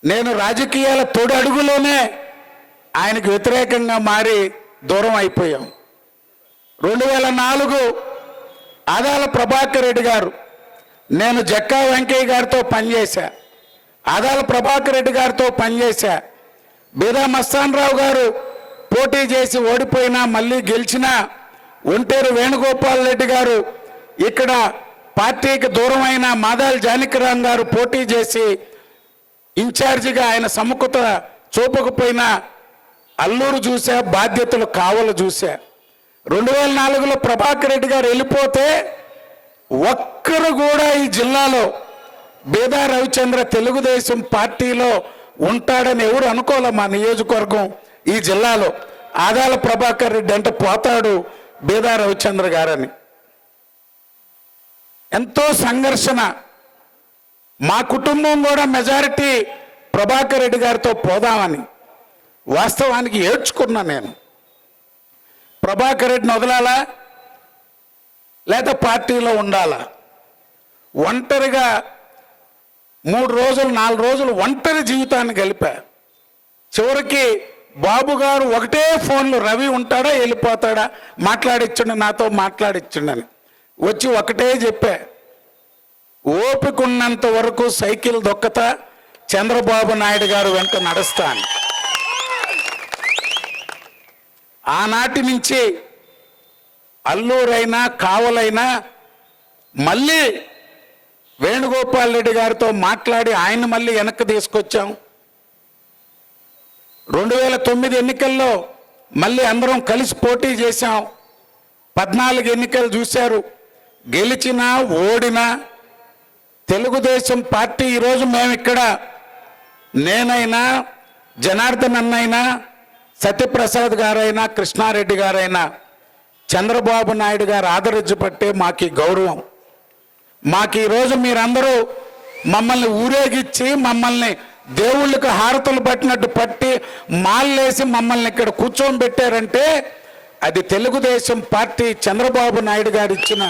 నేను రాజకీయాల తొడి అడుగులోనే ఆయనకు వ్యతిరేకంగా మారి దూరం అయిపోయాం. 2004 ఆదాల ప్రభాకర్ రెడ్డి గారు నేను జక్కా వెంకయ్య గారితో పనిచేశా, ఆదాల ప్రభాకర్ రెడ్డి గారితో పనిచేశా, బీదా మస్తాన్ రావు గారు పోటీ చేసి ఓడిపోయినా మళ్ళీ గెలిచినా, ఒంటేరు వేణుగోపాల్ రెడ్డి గారు ఇక్కడ పార్టీకి దూరమైన మాదాల జానకిరామ్ గారు పోటీ చేసి ఇన్ఛార్జిగా ఆయన సముఖత చూపకపోయినా అల్లూరు చూసా, బాధ్యతలు కావలు చూసా. 2004లో ప్రభాకర్ రెడ్డి గారు వెళ్ళిపోతే ఒక్కరు కూడా ఈ జిల్లాలో బీదా రవిచంద్ర తెలుగుదేశం పార్టీలో ఉంటాడని ఎవరు అనుకోలే. మా నియోజకవర్గం ఈ జిల్లాలో ఆదాల ప్రభాకర్ రెడ్డి అంటే పోతాడు బీదా రవిచంద్ర గారని. ఎంతో సంఘర్షణ. మా కుటుంబం కూడా మెజారిటీ ప్రభాకర్ రెడ్డి గారితో పోదామని వాస్తవానికి ఏడ్చుకున్నా. నేను ప్రభాకర్ రెడ్డిని వదలాలా లేదా పార్టీలో ఉండాలా? ఒంటరిగా 3 రోజులు 4 రోజులు ఒంటరి జీవితాన్ని గలిపా. చివరికి బాబు గారు ఒకటే ఫోన్లు, రవి ఉంటాడా వెళ్ళిపోతాడా, మాట్లాడిచ్చుండి, నాతో మాట్లాడిచ్చుండని వచ్చి ఒకటే చెప్పా, ఓపిక ఉన్నంత వరకు సైకిల్ దొక్కతా, చంద్రబాబు నాయుడు గారు వెంట నడుస్తాను. ఆనాటి నుంచి అల్లూరైనా కావలైనా మళ్ళీ వేణుగోపాల్ రెడ్డి గారితో మాట్లాడి ఆయన మళ్ళీ వెనక్కి తీసుకొచ్చాం. 2009 ఎన్నికల్లో మళ్ళీ అందరం కలిసి పోటీ చేశాం. 14 ఎన్నికలు చూశారు. గెలిచినా ఓడినా తెలుగుదేశం పార్టీ ఈరోజు మేము ఇక్కడ, నేనైనా జనార్దన్ అన్నైనా సత్యప్రసాద్ గారైనా కృష్ణారెడ్డి గారైనా చంద్రబాబు నాయుడు గారు ఆదరించబట్టే మాకు ఈ గౌరవం. మాకు ఈరోజు మీరందరూ మమ్మల్ని ఊరేగిచ్చి, మమ్మల్ని దేవుళ్ళకి హారతులు పట్టినట్టు పట్టి మాల్లేసి మమ్మల్ని ఇక్కడ కూర్చొని పెట్టారంటే అది తెలుగుదేశం పార్టీ చంద్రబాబు నాయుడు గారు ఇచ్చిన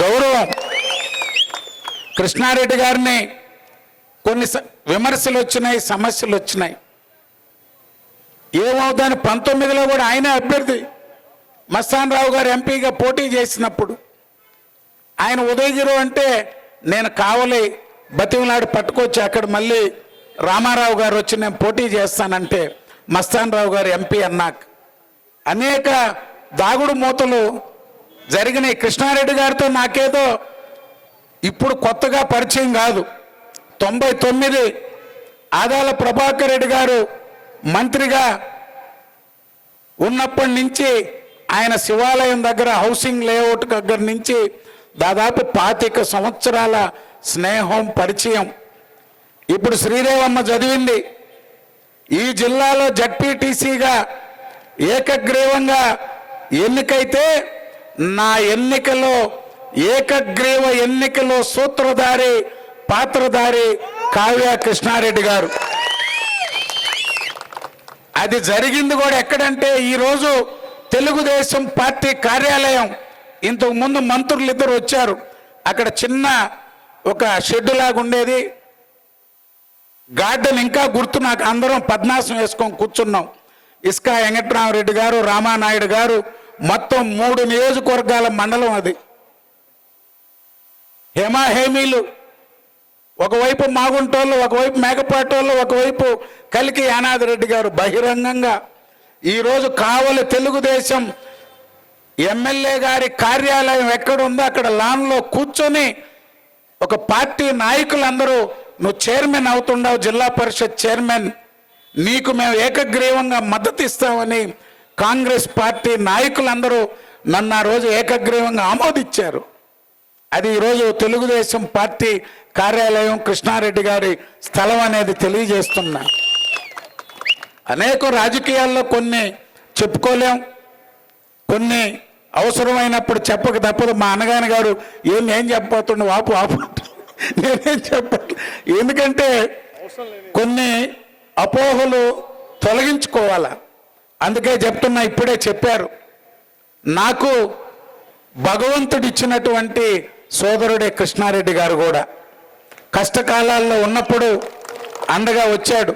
గౌరవం. కృష్ణారెడ్డి గారిని కొన్ని విమర్శలు వచ్చినాయి, సమస్యలు వచ్చినాయి. ఏమవుతాని 19లో కూడా ఆయనే అభ్యర్థి. మస్తాన్ రావు గారు ఎంపీగా పోటీ చేసినప్పుడు ఆయన ఉదయగిరి అంటే నేను కావలి బతిమలాడి పట్టుకొచ్చి అక్కడ మళ్ళీ రామారావు గారు వచ్చి నేను పోటీ చేస్తానంటే మస్తాన్ రావు గారు ఎంపీ అన్నాక అనేక దాగుడు మూతలు జరిగినాయి. కృష్ణారెడ్డి గారితో నాకేదో ఇప్పుడు కొత్తగా పరిచయం కాదు. 99 ఆదాల ప్రభాకర్ రెడ్డి గారు మంత్రిగా ఉన్నప్పటి నుంచి ఆయన శివాలయం దగ్గర హౌసింగ్ లేఅవుట్ దగ్గర నుంచి దాదాపు 25 సంవత్సరాల స్నేహం, పరిచయం. ఇప్పుడు శ్రీదేవమ్మ చదివింది. ఈ జిల్లాలో జడ్పీటీసీగా ఏకగ్రీవంగా ఎన్నికైతే నా ఎన్నికలో ఏకగ్రీవ ఎన్నికలో సూత్రధారి, పాత్రధారి కావ్య కృష్ణారెడ్డి గారు. అది జరిగింది కూడా ఎక్కడంటే ఈరోజు తెలుగుదేశం పార్టీ కార్యాలయం. ఇంతకు ముందు మంత్రులు ఇద్దరు వచ్చారు, అక్కడ చిన్న ఒక షెడ్ లాగా ఉండేది, గార్డెన్ ఇంకా గుర్తు నాకు. అందరం పద్మాసం వేసుకొని కూర్చున్నాం. ఇస్కా వెంకట్రామరెడ్డి గారు, రామానాయుడు గారు, మొత్తం 3 నియోజకవర్గాల మండలం అది. హేమీలు, ఒకవైపు మాగుంటోళ్ళు, ఒకవైపు మేకపాటోళ్ళు, ఒకవైపు కలికి యానాది రెడ్డి గారు బహిరంగంగా ఈరోజు కావలి తెలుగుదేశం ఎమ్మెల్యే గారి కార్యాలయం ఎక్కడుందో అక్కడ లాన్లో కూర్చొని ఒక పార్టీ నాయకులందరూ నువ్వు చైర్మన్ అవుతుండవు, జిల్లా పరిషత్ చైర్మన్, నీకు మేము ఏకగ్రీవంగా మద్దతు ఇస్తామని కాంగ్రెస్ పార్టీ నాయకులందరూ నన్ను ఆ రోజు ఏకగ్రీవంగా ఆమోదించారు. అది ఈరోజు తెలుగుదేశం పార్టీ కార్యాలయం కృష్ణారెడ్డి గారి స్థలం అనేది తెలియజేస్తున్నా. అనేక రాజకీయాల్లో కొన్ని చెప్పుకోలేం, కొన్ని అవసరమైనప్పుడు చెప్పక తప్పదు. మా అన్నగాని గారు ఏం చెప్పబోతుండే, ఆపు నేనేం చెప్పాలి, ఎందుకంటే కొన్ని అపోహలు తొలగించుకోవాలా. అందుకే చెప్తున్నా, ఇప్పుడే చెప్పారు, నాకు భగవంతుడు ఇచ్చినటువంటి సోదరుడే కృష్ణారెడ్డి గారు. కూడా కష్టకాలాల్లో ఉన్నప్పుడు అండగా వచ్చాడు.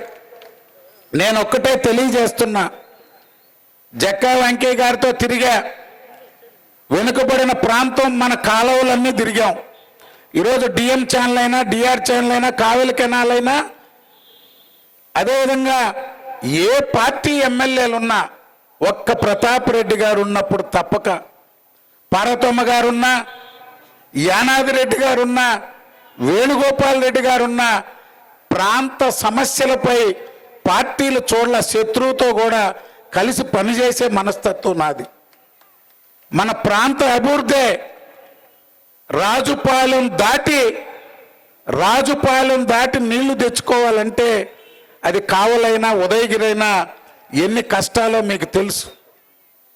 నేను ఒక్కటే తెలియజేస్తున్నా, జక్కా వెంకయ్య గారితో తిరిగా, వెనుకబడిన ప్రాంతం మన కాలువలన్నీ తిరిగాం. ఈరోజు డిఎం ఛానల్ అయినా, డిఆర్ ఛానల్ అయినా, కావలి కెనాల్ అయినా, అదేవిధంగా ఏ పార్టీ ఎమ్మెల్యేలున్నా ఒక్క ప్రతాప్ రెడ్డి గారు ఉన్నప్పుడు తప్పక, పార్వతమ్మ గారున్నా, యానాది రెడ్డి గారున్నా, వేణుగోపాల్ రెడ్డి గారున్నా, ప్రాంత సమస్యలపై పార్టీలు చూడల శత్రువుతో కూడా కలిసి పనిచేసే మనస్తత్వం నాది. మన ప్రాంత అభివృద్ధి రాజుపాలెం దాటి నీళ్లు తెచ్చుకోవాలంటే అది కావలైనా ఉదయగిరైనా ఎన్ని కష్టాలో మీకు తెలుసు.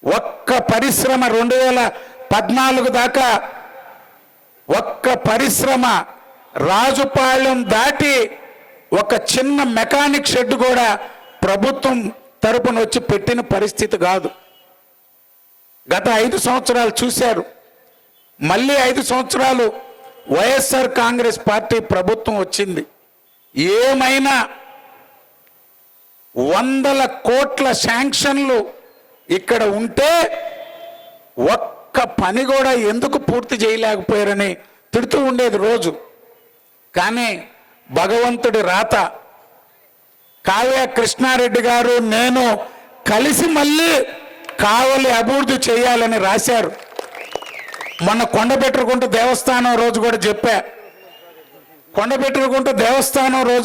ఒక్క పరిశ్రమ 2014 దాకా ఒక్క పరిశ్రమ రాజుపాలెం దాటి ఒక చిన్న మెకానిక్ షెడ్ కూడా ప్రభుత్వం తరపున వచ్చి పెట్టిన పరిస్థితి కాదు. గత 5 సంవత్సరాలు చూశారు. మళ్ళీ 5 సంవత్సరాలు వైఎస్ఆర్ కాంగ్రెస్ పార్టీ ప్రభుత్వం వచ్చింది. ఏమైనా 100 కోట్ల శాంక్షన్లు ఇక్కడ ఉంటే ఒక్క పని కూడా ఎందుకు పూర్తి చేయలేకపోయారని తిడుతూ ఉండేది రోజు. కానీ భగవంతుడి రాత, కావ్య కృష్ణారెడ్డి గారు నేను కలిసి మళ్ళీ కావలి అభివృద్ధి చేయాలని రాశారు. మొన్న కొండపెట్టుకుంట దేవస్థానం రోజు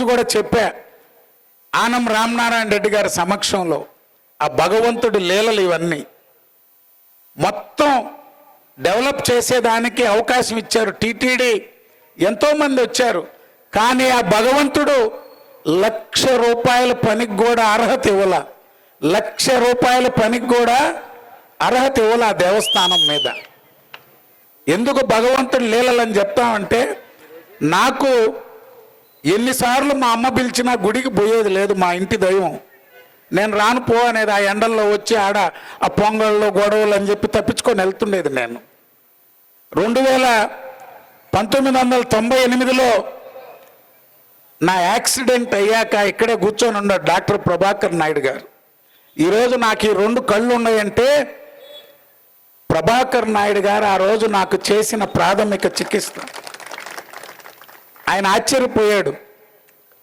కూడా చెప్పా, ఆనం రామనారాయణ రెడ్డి గారి సమక్షంలో. ఆ భగవంతుడి లీలలు ఇవన్నీ మొత్తం డెవలప్ చేసేదానికి అవకాశం ఇచ్చారు. టీటీడీ ఎంతోమంది వచ్చారు. కానీ ఆ భగవంతుడు ₹1,00,000 పనికి కూడా అర్హత ఇవ్వాల. ₹1,00,000 పనికి కూడా అర్హత ఇవ్వాల ఆ దేవస్థానం మీద. ఎందుకు భగవంతుడు లీలలని చెప్తామంటే, నాకు ఎన్నిసార్లు మా అమ్మ పిలిచినా గుడికి పోయేది లేదు. మా ఇంటి దైవం. నేను రాను పో అనేది, ఆ ఎండల్లో వచ్చి ఆడ ఆ పొంగళ్ళు గొడవలు అని చెప్పి తప్పించుకొని వెళ్తుండేది. నేను 1998లో నా యాక్సిడెంట్ అయ్యాక ఇక్కడే కూర్చొని ఉన్నాడు డాక్టర్ ప్రభాకర్ నాయుడు గారు. ఈరోజు నాకు ఈ 2 కళ్ళు ఉన్నాయంటే ప్రభాకర్ నాయుడు గారు ఆ రోజు నాకు చేసిన ప్రాథమిక చికిత్స. ఆయన ఆశ్చర్యపోయాడు.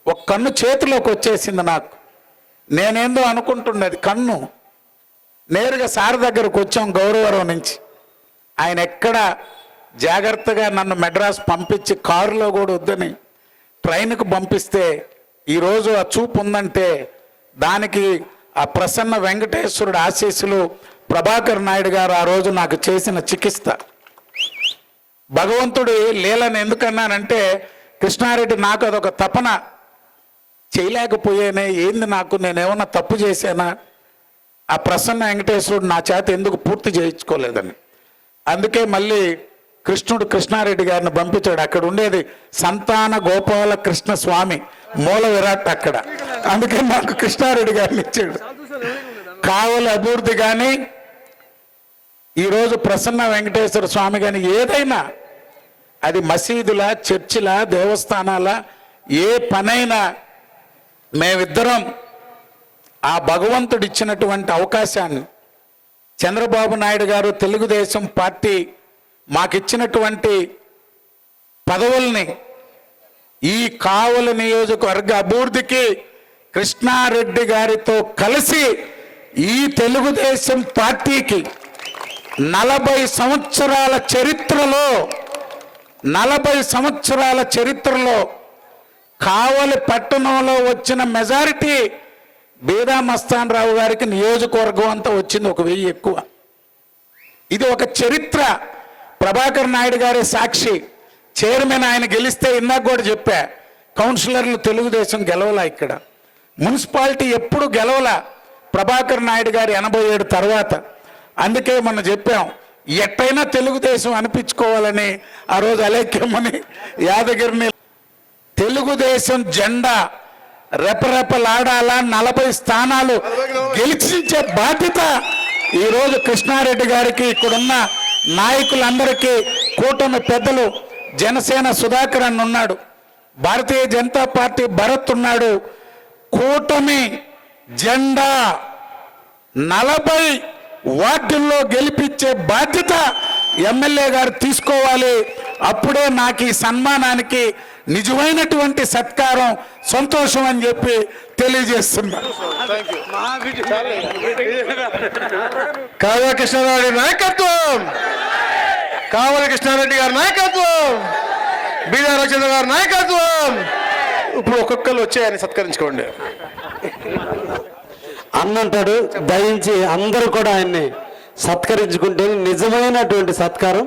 ఒక కన్ను చేతిలోకి వచ్చేసింది నాకు. నేనేందో అనుకుంటున్నది కన్ను. నేరుగా సార్ దగ్గరకు వచ్చాం గౌరవరం నుంచి. ఆయన ఎక్కడ జాగ్రత్తగా నన్ను మెడ్రాస్ పంపించి కారులో కూడా వద్దని ట్రైన్కు పంపిస్తే ఈరోజు ఆ చూపు ఉందంటే దానికి ఆ ప్రసన్న వెంకటేశ్వరుడు ఆశీస్సులు, ప్రభాకర్ నాయుడు గారు ఆ రోజు నాకు చేసిన చికిత్స. భగవంతుడు లీలను ఎందుకన్నానంటే, కృష్ణారెడ్డి నాకు అదొక తపన. చేయలేకపోయానే, ఏంది నాకు, నేనేమన్నా తప్పు చేశానా, ఆ ప్రసన్న వెంకటేశ్వరుడు నా చేత ఎందుకు పూర్తి చేయించుకోలేదని. అందుకే మళ్ళీ కృష్ణుడు కృష్ణారెడ్డి గారిని పంపించాడు. అక్కడ ఉండేది సంతాన గోపాల కృష్ణ స్వామి మూల విరాట్ అక్కడ. అందుకే నాకు కృష్ణారెడ్డి గారిని ఇచ్చాడు. కావలి అభివృద్ధి కానీ, ఈరోజు ప్రసన్న వెంకటేశ్వర స్వామి కానీ, ఏదైనా అది మసీదుల, చర్చిల, దేవస్థానాల, ఏ పనైనా మేమిద్దరం ఆ భగవంతుడు ఇచ్చినటువంటి అవకాశాన్ని, చంద్రబాబు నాయుడు గారు తెలుగుదేశం పార్టీ మాకిచ్చినటువంటి పదవుల్ని, ఈ కావలి నియోజకవర్గ అభివృద్ధికి కృష్ణారెడ్డి గారితో కలిసి ఈ తెలుగుదేశం పార్టీకి 40 సంవత్సరాల చరిత్రలో కావలి పట్టణంలో వచ్చిన మెజారిటీ బీదా మస్తాన్ రావు గారికి నియోజకవర్గం అంతా వచ్చింది, 1000 ఎక్కువ. ఇది ఒక చరిత్ర. ప్రభాకర్ నాయుడు గారి సాక్షి. చైర్మన్ ఆయన గెలిస్తే, ఇందాక కూడా చెప్పా, కౌన్సిలర్లు తెలుగుదేశం గెలవలా. ఇక్కడ మున్సిపాలిటీ ఎప్పుడు గెలవలా ప్రభాకర్ నాయుడు గారి 87 తర్వాత. అందుకే మనం చెప్పాం, ఎట్టయినా తెలుగుదేశం అనిపించుకోవాలని ఆ రోజు అలేఖ్యమని యాదగిరిని తెలుగుదేశం జెండా రెపరెపలాడాలా, 40 స్థానాలు గెలిచించే బాధ్యత ఈరోజు కృష్ణారెడ్డి గారికి, ఇక్కడున్న నాయకులందరికీ, కూటమి పెద్దలు, జనసేన సుధాకర్ అన్న ఉన్నాడు, భారతీయ జనతా పార్టీ భరత్ ఉన్నాడు. కూటమి జెండా 40 వార్డుల్లో గెలిపించే బాధ్యత ఎమ్మెల్యే గారు తీసుకోవాలి. అప్పుడే నాకు ఈ సన్మానానికి నిజమైనటువంటి సత్కారం, సంతోషం అని చెప్పి తెలియజేస్తున్నా. కావ్య కృష్ణారెడ్డి నాయకత్వం, కావల కృష్ణారెడ్డి గారి నాయకత్వం, బీదా రవిచంద్ర గారి నాయకత్వం. ఇప్పుడు ఒక్కొక్కరు వచ్చి ఆయన సత్కరించుకోండి. అన్నంటాడు, దయించి అందరూ కూడా ఆయన్ని సత్కరించుకుంటే నిజమైనటువంటి సత్కారం.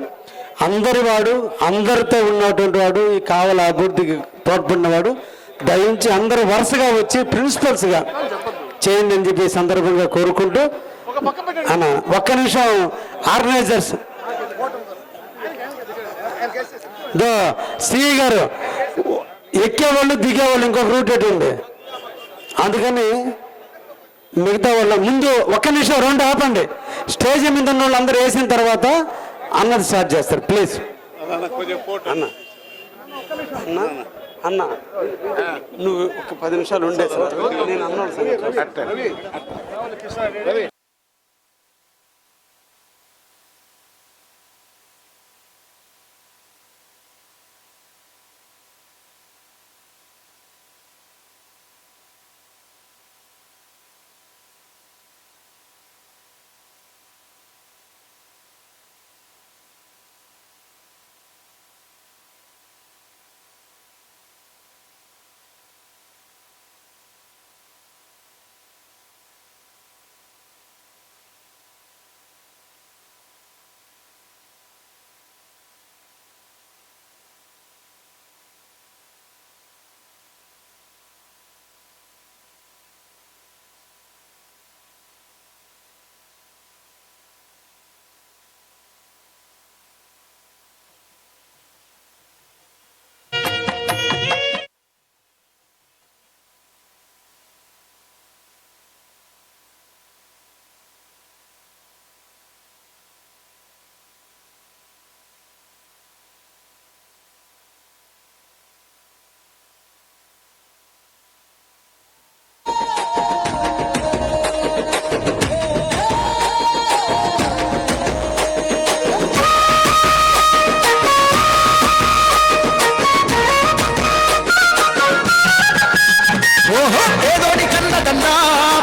అందరి వాడు, అందరితో ఉన్నటువంటి వాడు, ఈ కావల అభివృద్ధికి తోడ్పడినవాడు. దయించి అందరూ వరుసగా వచ్చి ప్రిన్సిపల్స్గా చేయండి అని చెప్పి సందర్భంగా కోరుకుంటూ, అన్న ఒక్క నిమిషం ఆర్గనైజర్స్ సిఈ గారు, ఎక్కేవాళ్ళు దిగేవాళ్ళు ఇంకొక రూట్ ఎటు ఉంది, అందుకని మిగతా వాళ్ళ ముందు ఒక్క నిమిషం రెండు ఆపండి. స్టేజ్ మీద ఉన్న వాళ్ళు అందరూ వేసిన తర్వాత అన్నది స్టార్ట్ చేస్తారు ప్లీజ్. అన్న అన్న అన్న నువ్వు ఒక 10 నిమిషాలు ఉండే సార్, నేను అన్నాను సార్.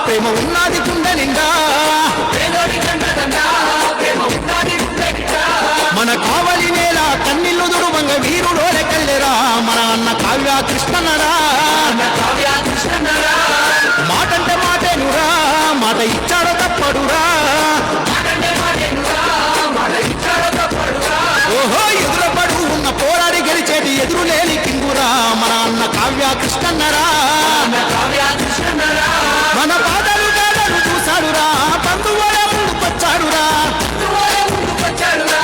ప్రేమ ఉన్నది గుండె నిండా, మన కావలి నేల కన్నీళ్లు దురువంగ వీరుడో లెక్కలేరా మన అన్న కావ్య కృష్ణన్నరా. మాటంటే మాటేనురా, మాట ఇచ్చాడో తప్పడురా. ఓహో ఎదురపడు ఉన్న పోరాడి గెలిచేటి ఎదురులేని కింగురా మన అన్న కావ్య కృష్ణన్నరా. మన బాధలు గాథలు చూశాడురా, బంధువుల ముందుకొచ్చాడురా.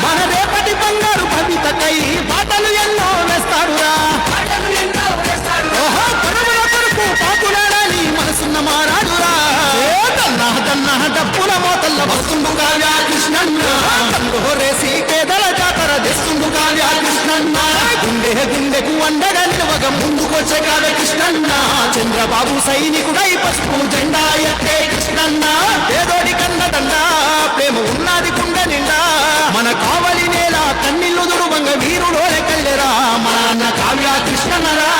మన రేపటి బంగారు భవితకై బాటలు ఎన్నో వేస్తాడురా. ఓహో పరువుల కొరకు పాపులాడాలి మనసున్న మారాడురా. దన్నా దన్నా డప్పుల మోతల్ల వస్తుండు కావ్య కృష్ణన్న, రేసి పేదల జాతర తెస్తుండు కావ్య కృష్ణన్న. గుండె గుండెకు అండగా నిలవగా ముందుకొచ్చే కావ్య కృష్ణన్న. చంద్రబాబు సైనికుడై పసుపు జెండా ఎత్తే కృష్ణన్న. పేదోడి కన్నదండ ప్రేమ ఉన్నది గుండె నిండా, మన కావలి నేల కన్నీళ్లు దురువంగ వీరుడో లెక్కలేరా మన అన్న కావ్య కృష్ణన్నరా.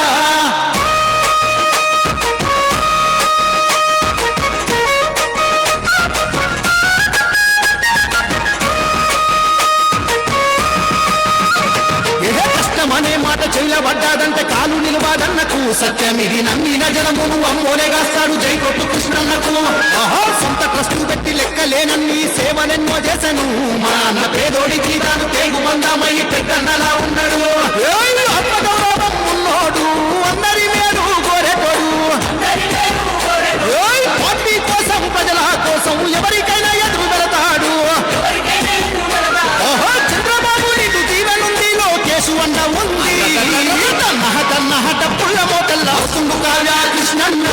అనే మాట చెయ్యబడ్డాదంటే కాలు నిలవాదన్నకు, సత్యమిది నమ్మిన జనమును అమ్మోలేగాస్తాడు జై కొట్టు కృష్ణన్నకు. ఆహా సొంత ట్రస్టు పెట్టి లెక్కలేనన్ని సేవలెన్నో చేశాను మా అన్న. పేదోడికి తాను పేగు మందమై పెద్దన్నలా ఉన్నాడు. ఆత్మగౌరవం ఉన్నోడు, అందరి మేలు కోరేటోడు. పార్టీ కోసం ప్రజల కోసం ఎవరికైనా ఎదురు వెళతాడు. ఓహో చంద్రబాబు నీకు జీవనుంది, లోకేశు అండ ఉంది. తన్నహ డప్పుల మోతల్ల వస్తుండు కావ్య కృష్ణన్న.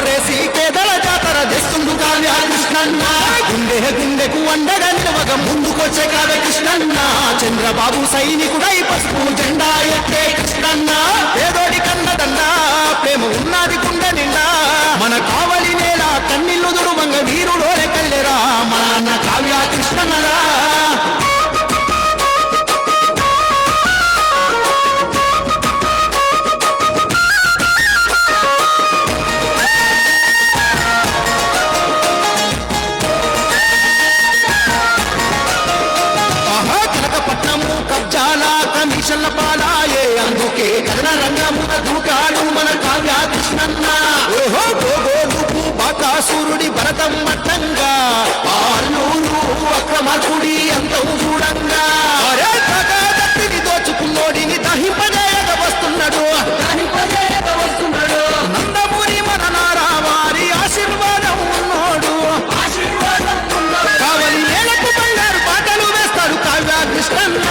రేసి పేదల జాతర తెస్తుండు కావ్య కృష్ణన్న. గుండె గుండెకు అండగా నిలవగా ముందుకొచ్చే కావ్య కృష్ణన్న. చంద్రబాబు సైనికుడై పసుపు జెండా ఎత్తే కృష్ణన్న. పేదోడి కన్నదండ ప్రేమ ఉన్నది గుండె నిండా, మన కావలి నేల కన్నీళ్లు దురువంగ వీరుడో లెక్కలేరా మన అన్న కావ్య కృష్ణన్నరా. దూకాడు మన కావ్య కృష్ణన్న. ఓహో గోగోలుపు బాకాసురుడి భరతం మట్టంగా ఆలూరు అక్రమార్కుడి అంతం చూడంగా దత్తిని దోచుకున్నోడిని దహింపజేయక వస్తున్నాడు. నందమూరి మన నారావారి ఆశీర్వాదం ఉన్నోడు. కావలి నేలకు బంగారు పాటలు వేస్తాడు కావ్య కృష్ణన్న.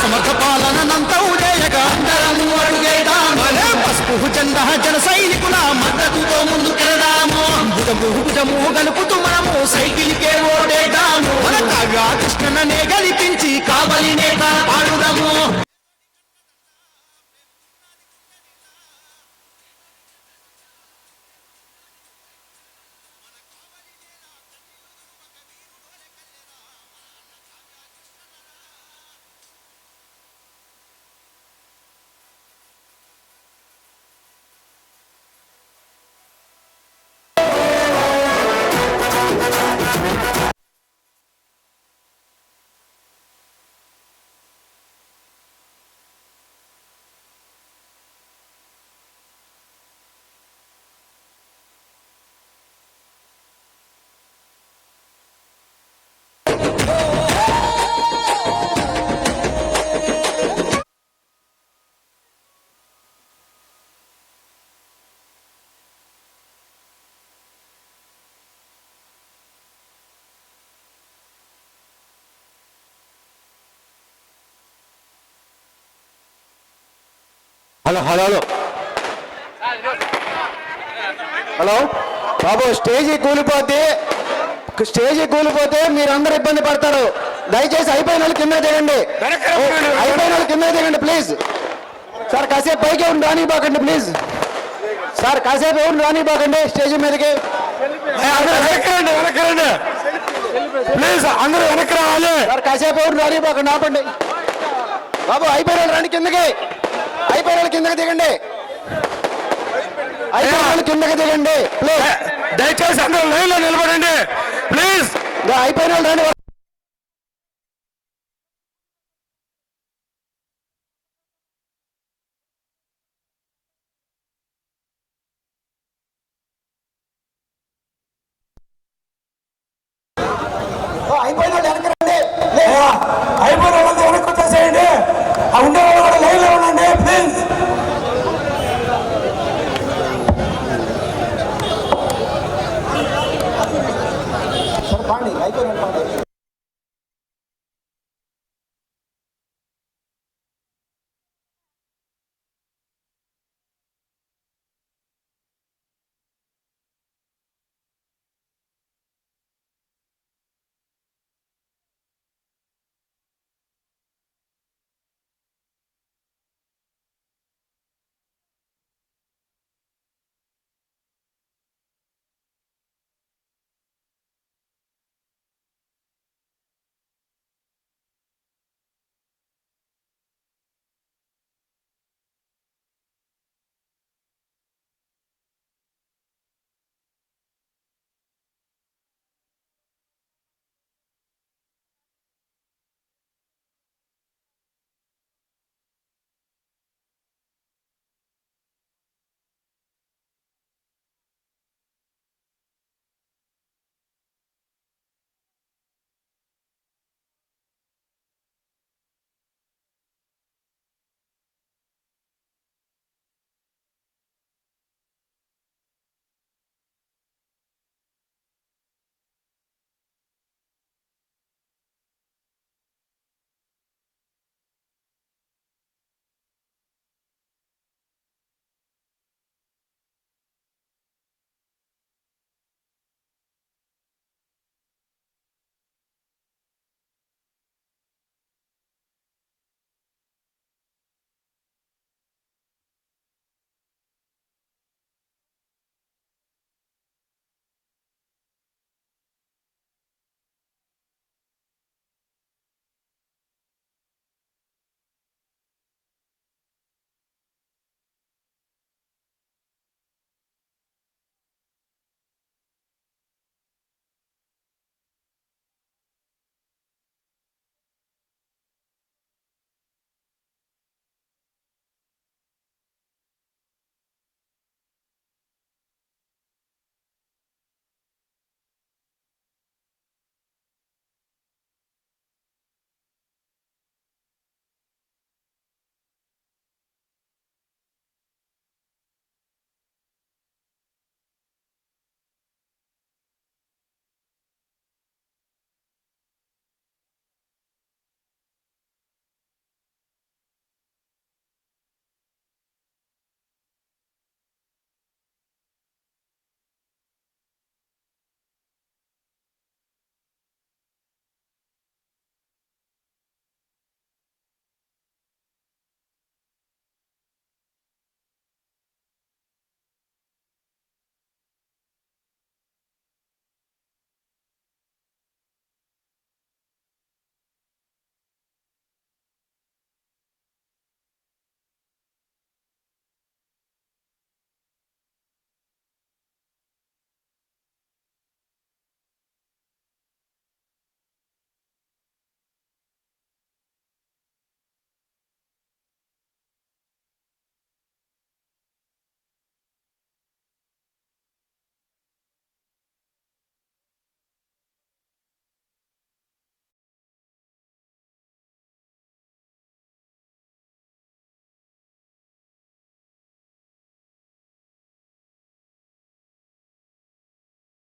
సమర్థ పాలనంతం చేయగా అందరము అడుగేదాము. పసుపు జెండా జన సైనికుల మద్దతుతో ముందుకెళ్దాము. భుజము గలుపుతూ మనము సైకిల్కే ఓడేద్దాము. మన కావ్య కృష్ణనే గెలిపించి కావలి నేత ఆడుదాము. హలో హలో హలో హలో బాబు, స్టేజీ కూలిపోతే మీరందరూ ఇబ్బంది పడతారు. దయచేసి అయిపోయిన వాళ్ళు కింద దిగండి. అయిపోయిన వాళ్ళు కింద దిగండి ప్లీజ్. సార్ కాసేపు పైకి ఉండి రానివ్వకండి ప్లీజ్. సార్ కాసేపు ఉండి రానివ్వకండి స్టేజ్ మీదకి. వెనక్కిరండి ప్లీజ్, అందరూ వెనక్కి రావాలి. సార్ కాసేపు ఉండి రానివ్వకండి, ఆపండి. బాబు అయిపోయిన వాళ్ళు రండి కిందకి. అయిపోయిన వాళ్ళు కిందకి దిగండి. అయిపోయిన వాళ్ళు కిందకి దిగండి ప్లీజ్. దయచేసి అందరూ లైన్లో నిలబడండి ప్లీజ్. అయిపోయిన వాళ్ళు రండి.